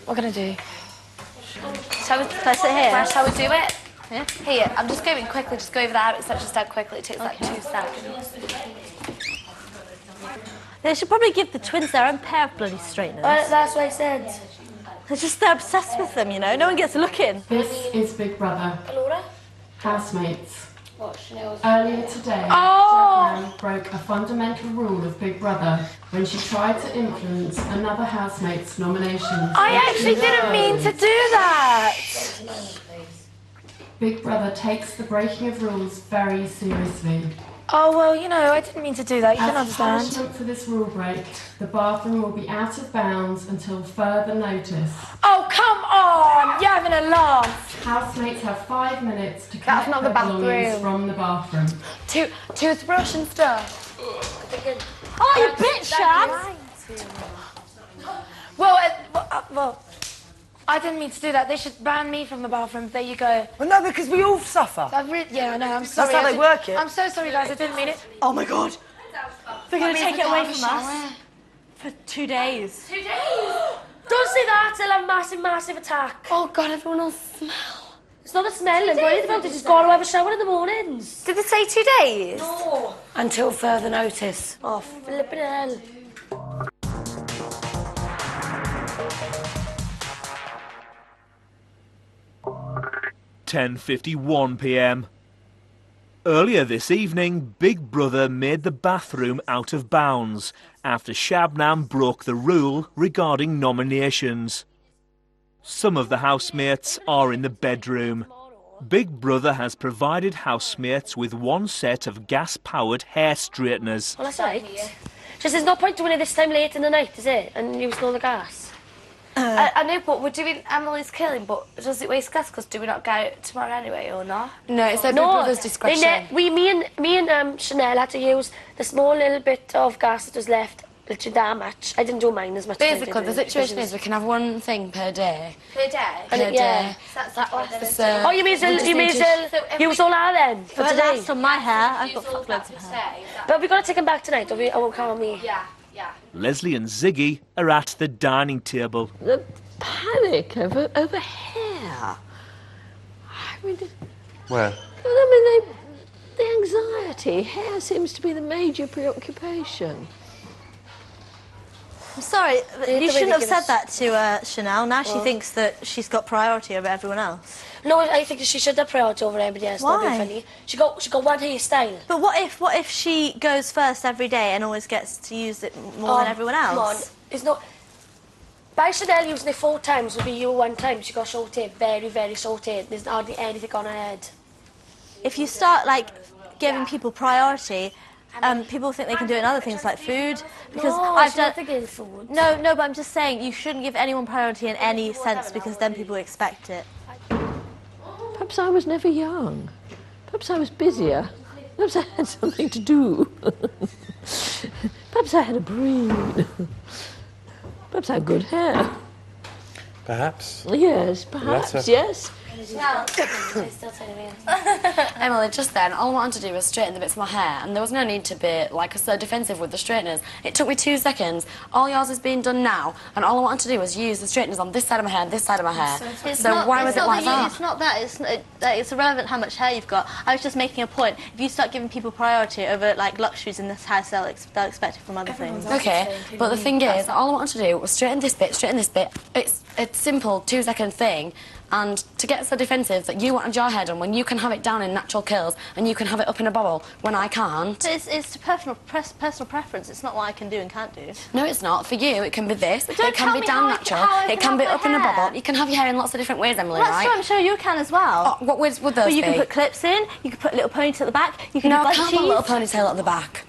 Speaker 11: What can I do?
Speaker 9: Shall we sit here? Shall we do it? Yeah. Here, I'm just going quickly, just go over the habit such as that quickly. It takes like 2 seconds.
Speaker 3: They should probably give the twins their own pair of bloody straighteners.
Speaker 11: That's what I said.
Speaker 9: They're obsessed with them, you know. No one gets a look in.
Speaker 16: This is Big Brother. Housemates.
Speaker 2: Chanel's...
Speaker 16: Earlier today, Sharon broke a fundamental rule of Big Brother when she tried to influence another housemate's nominations.
Speaker 11: I actually didn't mean to do that!
Speaker 16: Big Brother takes the breaking of rules very seriously.
Speaker 11: Oh, well, you know, I didn't mean to do that. You can
Speaker 16: As
Speaker 11: understand.
Speaker 16: punishment for this rule break, the bathroom will be out of bounds until further notice.
Speaker 11: Oh, come on! You're having a laugh.
Speaker 16: Housemates have 5 minutes to
Speaker 11: That's
Speaker 16: collect
Speaker 11: not the
Speaker 16: their belongings
Speaker 11: bathroom.
Speaker 16: from the bathroom.
Speaker 11: Toothbrush and stuff.
Speaker 9: Oh, you bitch, Shab!
Speaker 11: Well, I didn't mean to do that. They should ban me from the bathroom. There you go.
Speaker 14: Well, no, because we all suffer.
Speaker 11: Yeah, I know. I'm sorry.
Speaker 14: That's how they work it.
Speaker 11: I'm so sorry, guys. I didn't mean it.
Speaker 9: Oh my God. They're going to take it away from us for 2 days.
Speaker 2: 2 days? Don't say that, they'll have massive, massive attack.
Speaker 11: Oh, God, everyone will smell.
Speaker 2: It's not a smell, I'm worried about it. Just got to have a shower in the mornings.
Speaker 11: Did it say 2 days?
Speaker 2: No.
Speaker 11: Until further notice.
Speaker 2: Oh, flippin' hell.
Speaker 1: (10:51 p.m). Earlier this evening, Big Brother made the bathroom out of bounds after Shabnam broke the rule regarding nominations. Some of the housemates are in the bedroom. Big Brother has provided housemates with one set of gas-powered hair straighteners.
Speaker 2: Well, that's right. Just there's no point doing it this time late in the night, is it? And using all the gas.
Speaker 12: I know, but we're doing Emily's killing, but does it waste gas? Because do we not go out tomorrow anyway, or not?
Speaker 11: No, it's at Big Brother's discretion.
Speaker 2: Me and Chanel had to use the small little bit of gas that was left, literally that much. I didn't do mine as much.
Speaker 11: Basically, the situation is we can have one thing per day.
Speaker 12: Per day?
Speaker 11: Per day.
Speaker 2: So you may as well use all our then for today.
Speaker 9: Last on my hair, I've got fuckloads of hair.
Speaker 2: But we've got to take them back tonight, or we can't we?
Speaker 12: Yeah.
Speaker 1: Leslie and Ziggy are at the dining table.
Speaker 8: The panic over hair. I mean,
Speaker 7: Where?
Speaker 8: the anxiety. Hair seems to be the major preoccupation.
Speaker 9: I'm sorry, you shouldn't have said that to Chanel. Now she thinks that she's got priority over everyone else.
Speaker 2: No, I think she should have priority over everybody else.
Speaker 9: Why?
Speaker 2: That'd be funny. She got one hairstyle.
Speaker 9: But what if she goes first every day and always gets to use it more than everyone else?
Speaker 2: Come on, it's not. By Chanel using it 4 times would be you 1 time. She got short hair, very, very short hair. There's hardly anything on her head.
Speaker 9: If you start like giving people priority, people think they can do it in other things like food. Because I've done
Speaker 2: food.
Speaker 9: No, but I'm just saying you shouldn't give anyone priority in any sense because then people expect it.
Speaker 8: Perhaps I was never young. Perhaps I was busier. Perhaps I had something to do. Perhaps I had a brain. Perhaps I had good hair.
Speaker 7: Perhaps.
Speaker 8: Yes, perhaps,
Speaker 7: Later.
Speaker 8: yes.
Speaker 12: Emily, just then, all I wanted to do was straighten the bits of my hair, and there was no need to be, like, so defensive with the straighteners. It took me 2 seconds. All yours is being done now, and all I wanted to do was use the straighteners on this side of my hair and this side of my hair. So why was it like that?
Speaker 9: It's not that. It's irrelevant how much hair you've got. I was just making a point. If you start giving people priority over, like, luxuries in this house, they'll expect it from other things.
Speaker 12: Okay, but the thing is, all I wanted to do was straighten this bit, straighten this bit. It's a simple 2-second thing. And to get so defensive that you wanted your hair done when you can have it down in natural curls and you can have it up in a bobble when I can't.
Speaker 9: But it's personal preference. It's not what I can do and can't do.
Speaker 12: No, it's not. For you, it can be this.
Speaker 9: But don't
Speaker 12: it can
Speaker 9: tell
Speaker 12: be
Speaker 9: me
Speaker 12: down
Speaker 9: how
Speaker 12: natural.
Speaker 9: I
Speaker 12: It can be
Speaker 9: have
Speaker 12: up
Speaker 9: my
Speaker 12: in a
Speaker 9: hair.
Speaker 12: bobble. You can have your hair in lots of different ways, Emily,
Speaker 9: Well,
Speaker 12: right?
Speaker 9: that's true. I'm sure you can as well.
Speaker 12: Oh, what would those
Speaker 9: But you
Speaker 12: be?
Speaker 9: can put clips in. You can put a little ponytail at the back. You can
Speaker 12: No,
Speaker 9: do
Speaker 12: I
Speaker 9: butt
Speaker 12: can't
Speaker 9: cheese.
Speaker 12: put a little ponytail at the back.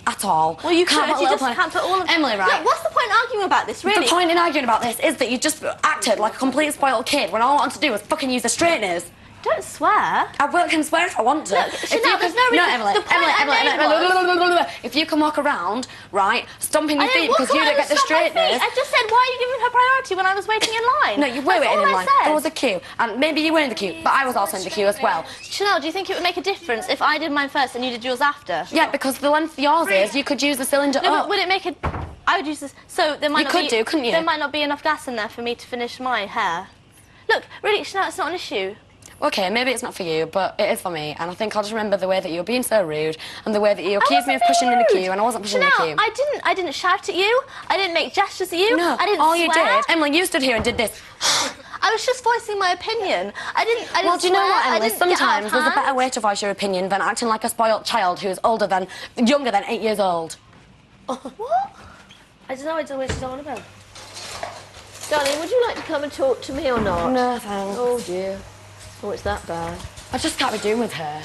Speaker 12: At all.
Speaker 9: Well, you
Speaker 12: can't
Speaker 9: could.
Speaker 12: put a
Speaker 9: You
Speaker 12: little
Speaker 9: just can't put all of
Speaker 12: Emily, right?
Speaker 9: Look, what's the point in arguing about this, really?
Speaker 12: The point in arguing about this is that you just acted like a complete spoiled kid when all I wanted to do was fucking use the straighteners.
Speaker 9: Don't swear.
Speaker 12: I can swear if I want to.
Speaker 9: Look, Chanel, there's no reason.
Speaker 12: Emily,
Speaker 9: The point
Speaker 12: Emily, if you can walk around, right, stomping your feet because you don't get the straighteners.
Speaker 9: I just said, why are you giving her priority when I was waiting in line?
Speaker 12: No, you were waiting in line.
Speaker 9: Said.
Speaker 12: There was a queue, and maybe you were in the queue, but I was also in the queue as well.
Speaker 9: Chanel, do you think it would make a difference if I did mine first and you did yours after?
Speaker 12: Yeah, because the length of yours is, you could use the cylinder
Speaker 9: No,
Speaker 12: up.
Speaker 9: but would it make a... I would use this... So there might
Speaker 12: You
Speaker 9: not
Speaker 12: could
Speaker 9: be...
Speaker 12: do, couldn't you?
Speaker 9: There might not be enough gas in there for me to finish my hair. Look, really, Chanel, it's not an issue.
Speaker 12: OK, maybe it's not for you, but it is for me. And I think I'll just remember the way that you were being so rude and the way that you accused me of pushing in the queue, and I wasn't pushing in the queue.
Speaker 9: I didn't shout at you. I didn't make gestures at you.
Speaker 12: No,
Speaker 9: I didn't
Speaker 12: all
Speaker 9: swear.
Speaker 12: you did, Emily, you stood here and did this.
Speaker 9: I was just voicing my opinion. I didn't
Speaker 12: Well, do you know what,
Speaker 9: swear.
Speaker 12: Emily? Sometimes there's a better way to voice your opinion than acting like a spoilt child who's younger than 8 years old.
Speaker 9: What?
Speaker 4: I don't know what she's on about.
Speaker 8: Darling, would you like to come and talk to me or not?
Speaker 12: No, thanks.
Speaker 8: Oh, dear. Oh, it's that bad.
Speaker 12: I just can't be doing with her.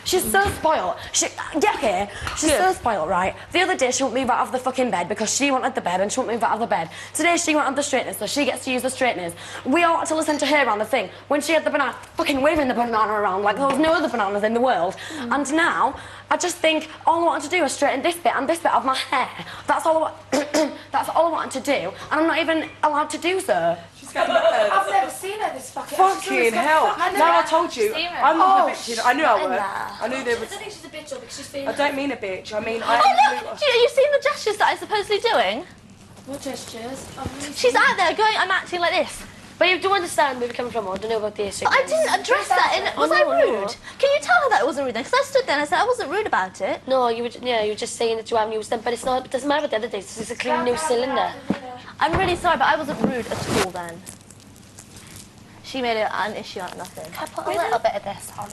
Speaker 12: She's so spoilt. She's so spoilt, right? The other day she wouldn't move out of the fucking bed because she wanted the bed and she wouldn't move out of the bed. Today she wanted the straighteners, so she gets to use the straighteners. We all had to listen to her on the thing when she had the banana, fucking waving the banana around like there was no other bananas in the world. And now, I just think all I wanted to do was straighten this bit and this bit of my hair. That's all I wanted to do, and I'm not even allowed to do so.
Speaker 15: I've
Speaker 11: never seen her this fucking...
Speaker 15: Fucking hell. Now I told you, I'm not a bitch. I knew I would. I knew there was...
Speaker 11: I think she's a bitch or because she's feeling...
Speaker 15: I don't mean a bitch, I mean...
Speaker 9: Oh, look! You seen the gestures that I'm supposedly doing?
Speaker 11: What gestures?
Speaker 9: She's out there going, I'm acting like this.
Speaker 4: But you do understand where we're coming from, I don't know about the issue.
Speaker 9: I didn't address that. Was I rude? Can you tell her that it wasn't rude then? Because I stood there and I said I wasn't rude about it.
Speaker 4: No, you were just saying that you haven't used them, but it's not. It doesn't matter about the other days. This is a clean new cylinder.
Speaker 9: I'm really sorry, but I wasn't rude at all then. She made it an issue out of nothing.
Speaker 12: Can I put a little bit of this on?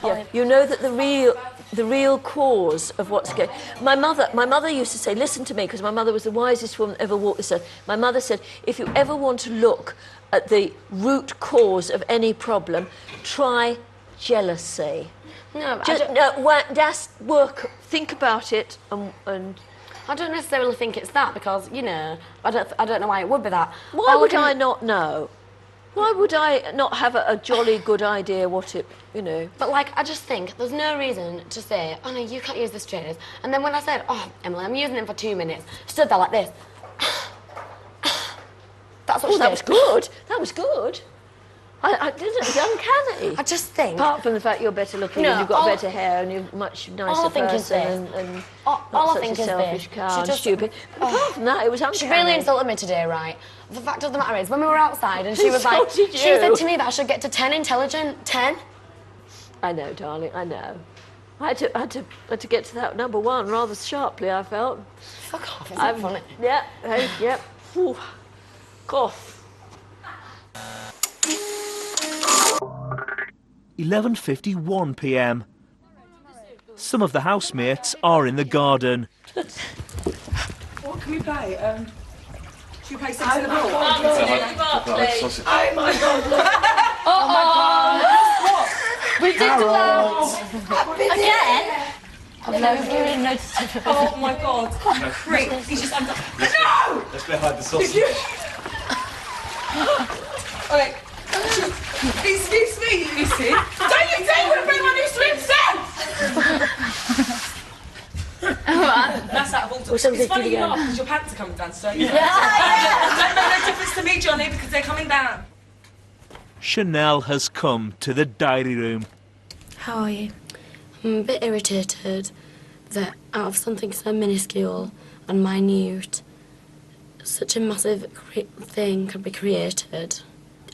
Speaker 8: Yeah, you know that the real cause of what's going... My mother used to say, listen to me, because my mother was the wisest woman ever walked this earth. My mother said, if you ever want to look at the root cause of any problem, try jealousy.
Speaker 12: No,
Speaker 8: just think about it and...
Speaker 12: I don't necessarily think it's that because, you know, I don't know why it would be that.
Speaker 8: Why would I not know? Why would I not have a jolly good idea what it, you know...
Speaker 12: But, like, I just think there's no reason to say, oh, no, you can't use the straighteners. And then when I said, oh, Emily, I'm using them for 2 minutes, stood there like this. That's what she did.
Speaker 8: That was good. That was good. I didn't. It was uncanny.
Speaker 12: I just think...
Speaker 8: Apart from the fact you're better looking and you've got better hair and you're much nicer person and
Speaker 12: all I think is
Speaker 8: selfish cow and stupid. But apart from that, it was uncanny.
Speaker 12: She really insulted me today, right? The fact of the matter is, when we were outside and she was like...
Speaker 8: Insulted you?
Speaker 12: She said to me that I should get to 10 intelligent. 10?
Speaker 8: I know, darling, I know. I had to get to that number one rather sharply, I felt.
Speaker 12: Fuck off, it's not funny.
Speaker 8: Yeah, yep. Ooh. Cough.
Speaker 1: 11:51 p.m. Some of the housemates are in the garden.
Speaker 15: What can we play? Should we play Six in the Ball?
Speaker 11: Oh my god, look.
Speaker 15: Oh my god.
Speaker 11: Ridiculous.
Speaker 9: Again?
Speaker 12: I've never really noticed it.
Speaker 15: Oh my god. Great. He's just under... No!
Speaker 7: Let's play hide the sausage.
Speaker 15: Alright. Excuse me, Lucy. Don't you dare want to bring my new swim set! That's out of order. It's funny you laugh because your pants are coming down, so you know. Don't make no difference to me, Johnny, because they're coming down.
Speaker 1: Chanel has come to the diary room.
Speaker 2: How are you? I'm a bit irritated that out of something so minuscule and minute, such a massive thing could be created.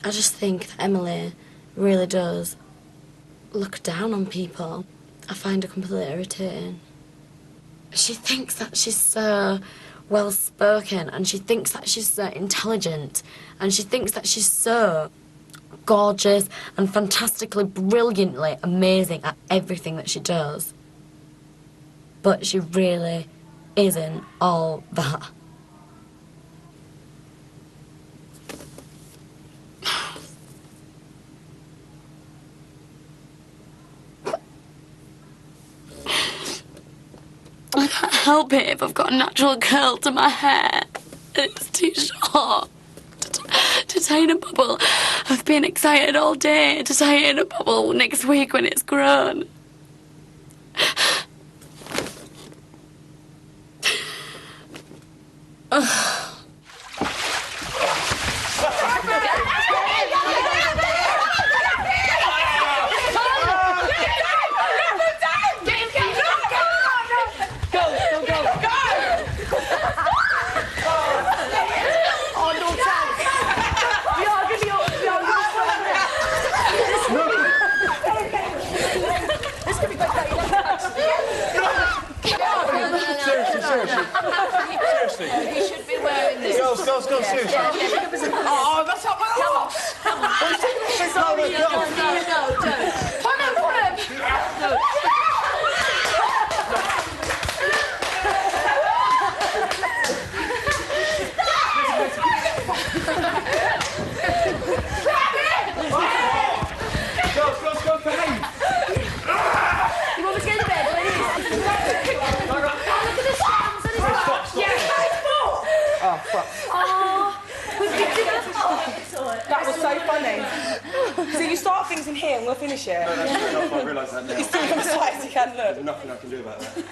Speaker 2: I just think that Emily really does look down on people. I find her completely irritating. She thinks that she's so well-spoken and she thinks that she's so intelligent and she thinks that she's so gorgeous and fantastically, brilliantly amazing at everything that she does. But she really isn't all that. I can't help it if I've got a natural curl to my hair. It's too short to tie in a bubble. I've been excited all day to tie in a bubble next week when it's grown.
Speaker 7: Seriously.
Speaker 8: He should be wearing this.
Speaker 7: Girls, seriously.
Speaker 15: Oh, that's up my arse!
Speaker 8: Come on. No, don't.
Speaker 15: Pull him!
Speaker 8: No.
Speaker 7: Girls, behave.
Speaker 9: You want me to go to bed? Look at the sounds and his butt.
Speaker 15: Oh, fuck.
Speaker 9: Oh, we picked it up.
Speaker 15: That was so funny. So you start things in here and we'll finish it.
Speaker 7: No, that's fair enough. I realise that now.
Speaker 15: He's doing as tight as he can, look.
Speaker 7: There's nothing I can do about that.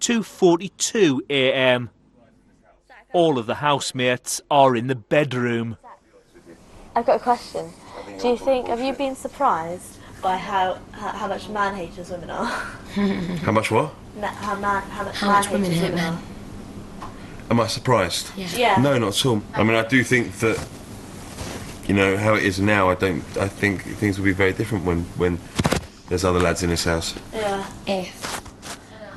Speaker 1: 2:42 a.m. All of the housemates are in the bedroom.
Speaker 9: I've got a question. Do you think, have you been surprised by how much man-haters women are?
Speaker 7: How much what?
Speaker 9: How much
Speaker 2: women
Speaker 9: man-haters
Speaker 2: hate
Speaker 9: women
Speaker 2: men.
Speaker 9: are?
Speaker 7: Am I surprised?
Speaker 9: Yeah.
Speaker 7: No, not at all. I mean, I do think that, you know, how it is now, I think things will be very different when there's other lads in this house.
Speaker 9: Yeah.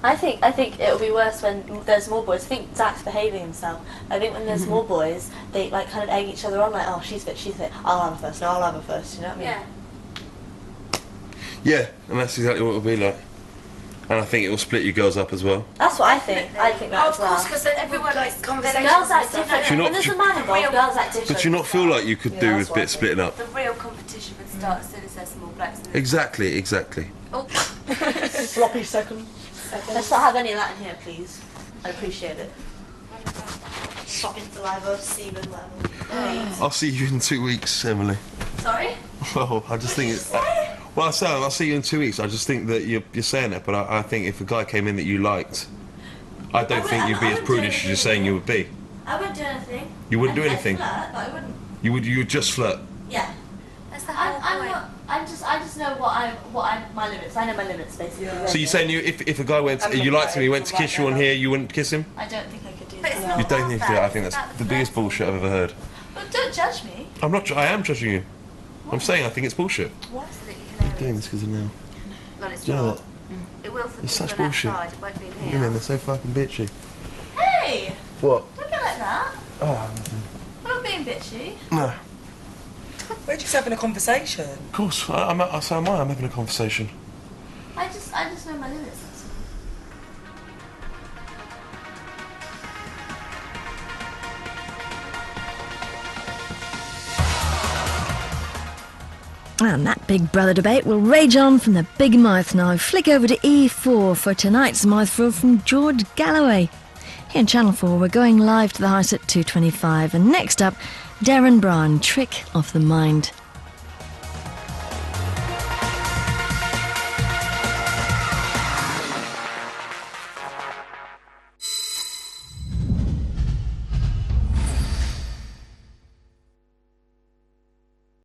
Speaker 9: I think it'll be worse when there's more boys. I think Zach's behaving himself. I think when there's more boys, they like kind of egg each other on, like, oh, she's fit, I'll have her first, no, I'll have her first, you know what I mean?
Speaker 7: Yeah, and that's exactly what it'll be like. And I think it will split you girls up as well.
Speaker 9: That's what I think. I think that
Speaker 2: Oh,
Speaker 9: as
Speaker 2: of
Speaker 9: well.
Speaker 2: course, because then everyone likes conversations.
Speaker 9: Girls act
Speaker 2: and stuff.
Speaker 9: different. When there's a man involved, girls act different.
Speaker 7: But do you not feel like you could do with a bit of splitting up?
Speaker 3: The real competition would start as soon as there's more blacks in the
Speaker 7: Exactly.
Speaker 3: Oh.
Speaker 15: Sloppy second.
Speaker 9: Let's not have any of that in here, please. I'd appreciate it. Shopping saliva, semen level.
Speaker 7: I'll see you in 2 weeks, Emily.
Speaker 9: Sorry?
Speaker 7: Well, I just think it's... Well, I'll see you in 2 weeks. I just think that you're saying it, but I think if a guy came in that you liked, I don't think you'd be as prudish as you're saying you would be.
Speaker 9: I wouldn't do anything.
Speaker 7: You wouldn't do anything?
Speaker 9: I'd flirt, but I wouldn't.
Speaker 7: You would just flirt?
Speaker 9: Yeah.
Speaker 3: That's the whole point.
Speaker 9: I just know my limits. I know my limits, basically.
Speaker 7: So you're saying if a guy you liked him, he went to kiss you on here, you wouldn't kiss him?
Speaker 9: I don't think I could do that.
Speaker 7: You don't think that? I think that's the biggest bullshit I've ever heard.
Speaker 9: But don't judge me.
Speaker 7: I'm not. I am judging you. I'm saying I think it's bullshit.
Speaker 9: What?
Speaker 7: I'm doing this because of now.
Speaker 3: Well, it's
Speaker 7: Do you know
Speaker 3: not.
Speaker 7: that?
Speaker 3: It will for
Speaker 7: It's
Speaker 3: people
Speaker 7: such bullshit.
Speaker 3: outside. It won't be in here.
Speaker 7: Women, they're so fucking bitchy.
Speaker 9: Hey!
Speaker 7: What?
Speaker 9: Don't be like that.
Speaker 7: Oh,
Speaker 9: I'm not being bitchy.
Speaker 7: no.
Speaker 15: We're just having a conversation.
Speaker 7: Of course. So am I. I'm having a conversation.
Speaker 9: I just know my limits. That's all.
Speaker 17: And that Big Brother debate will rage on from the big mouth now. Flick over to E4 for tonight's mouthful from George Galloway. Here in Channel 4, we're going live to the house at 2:25. And next up, Darren Brown, Trick of the Mind.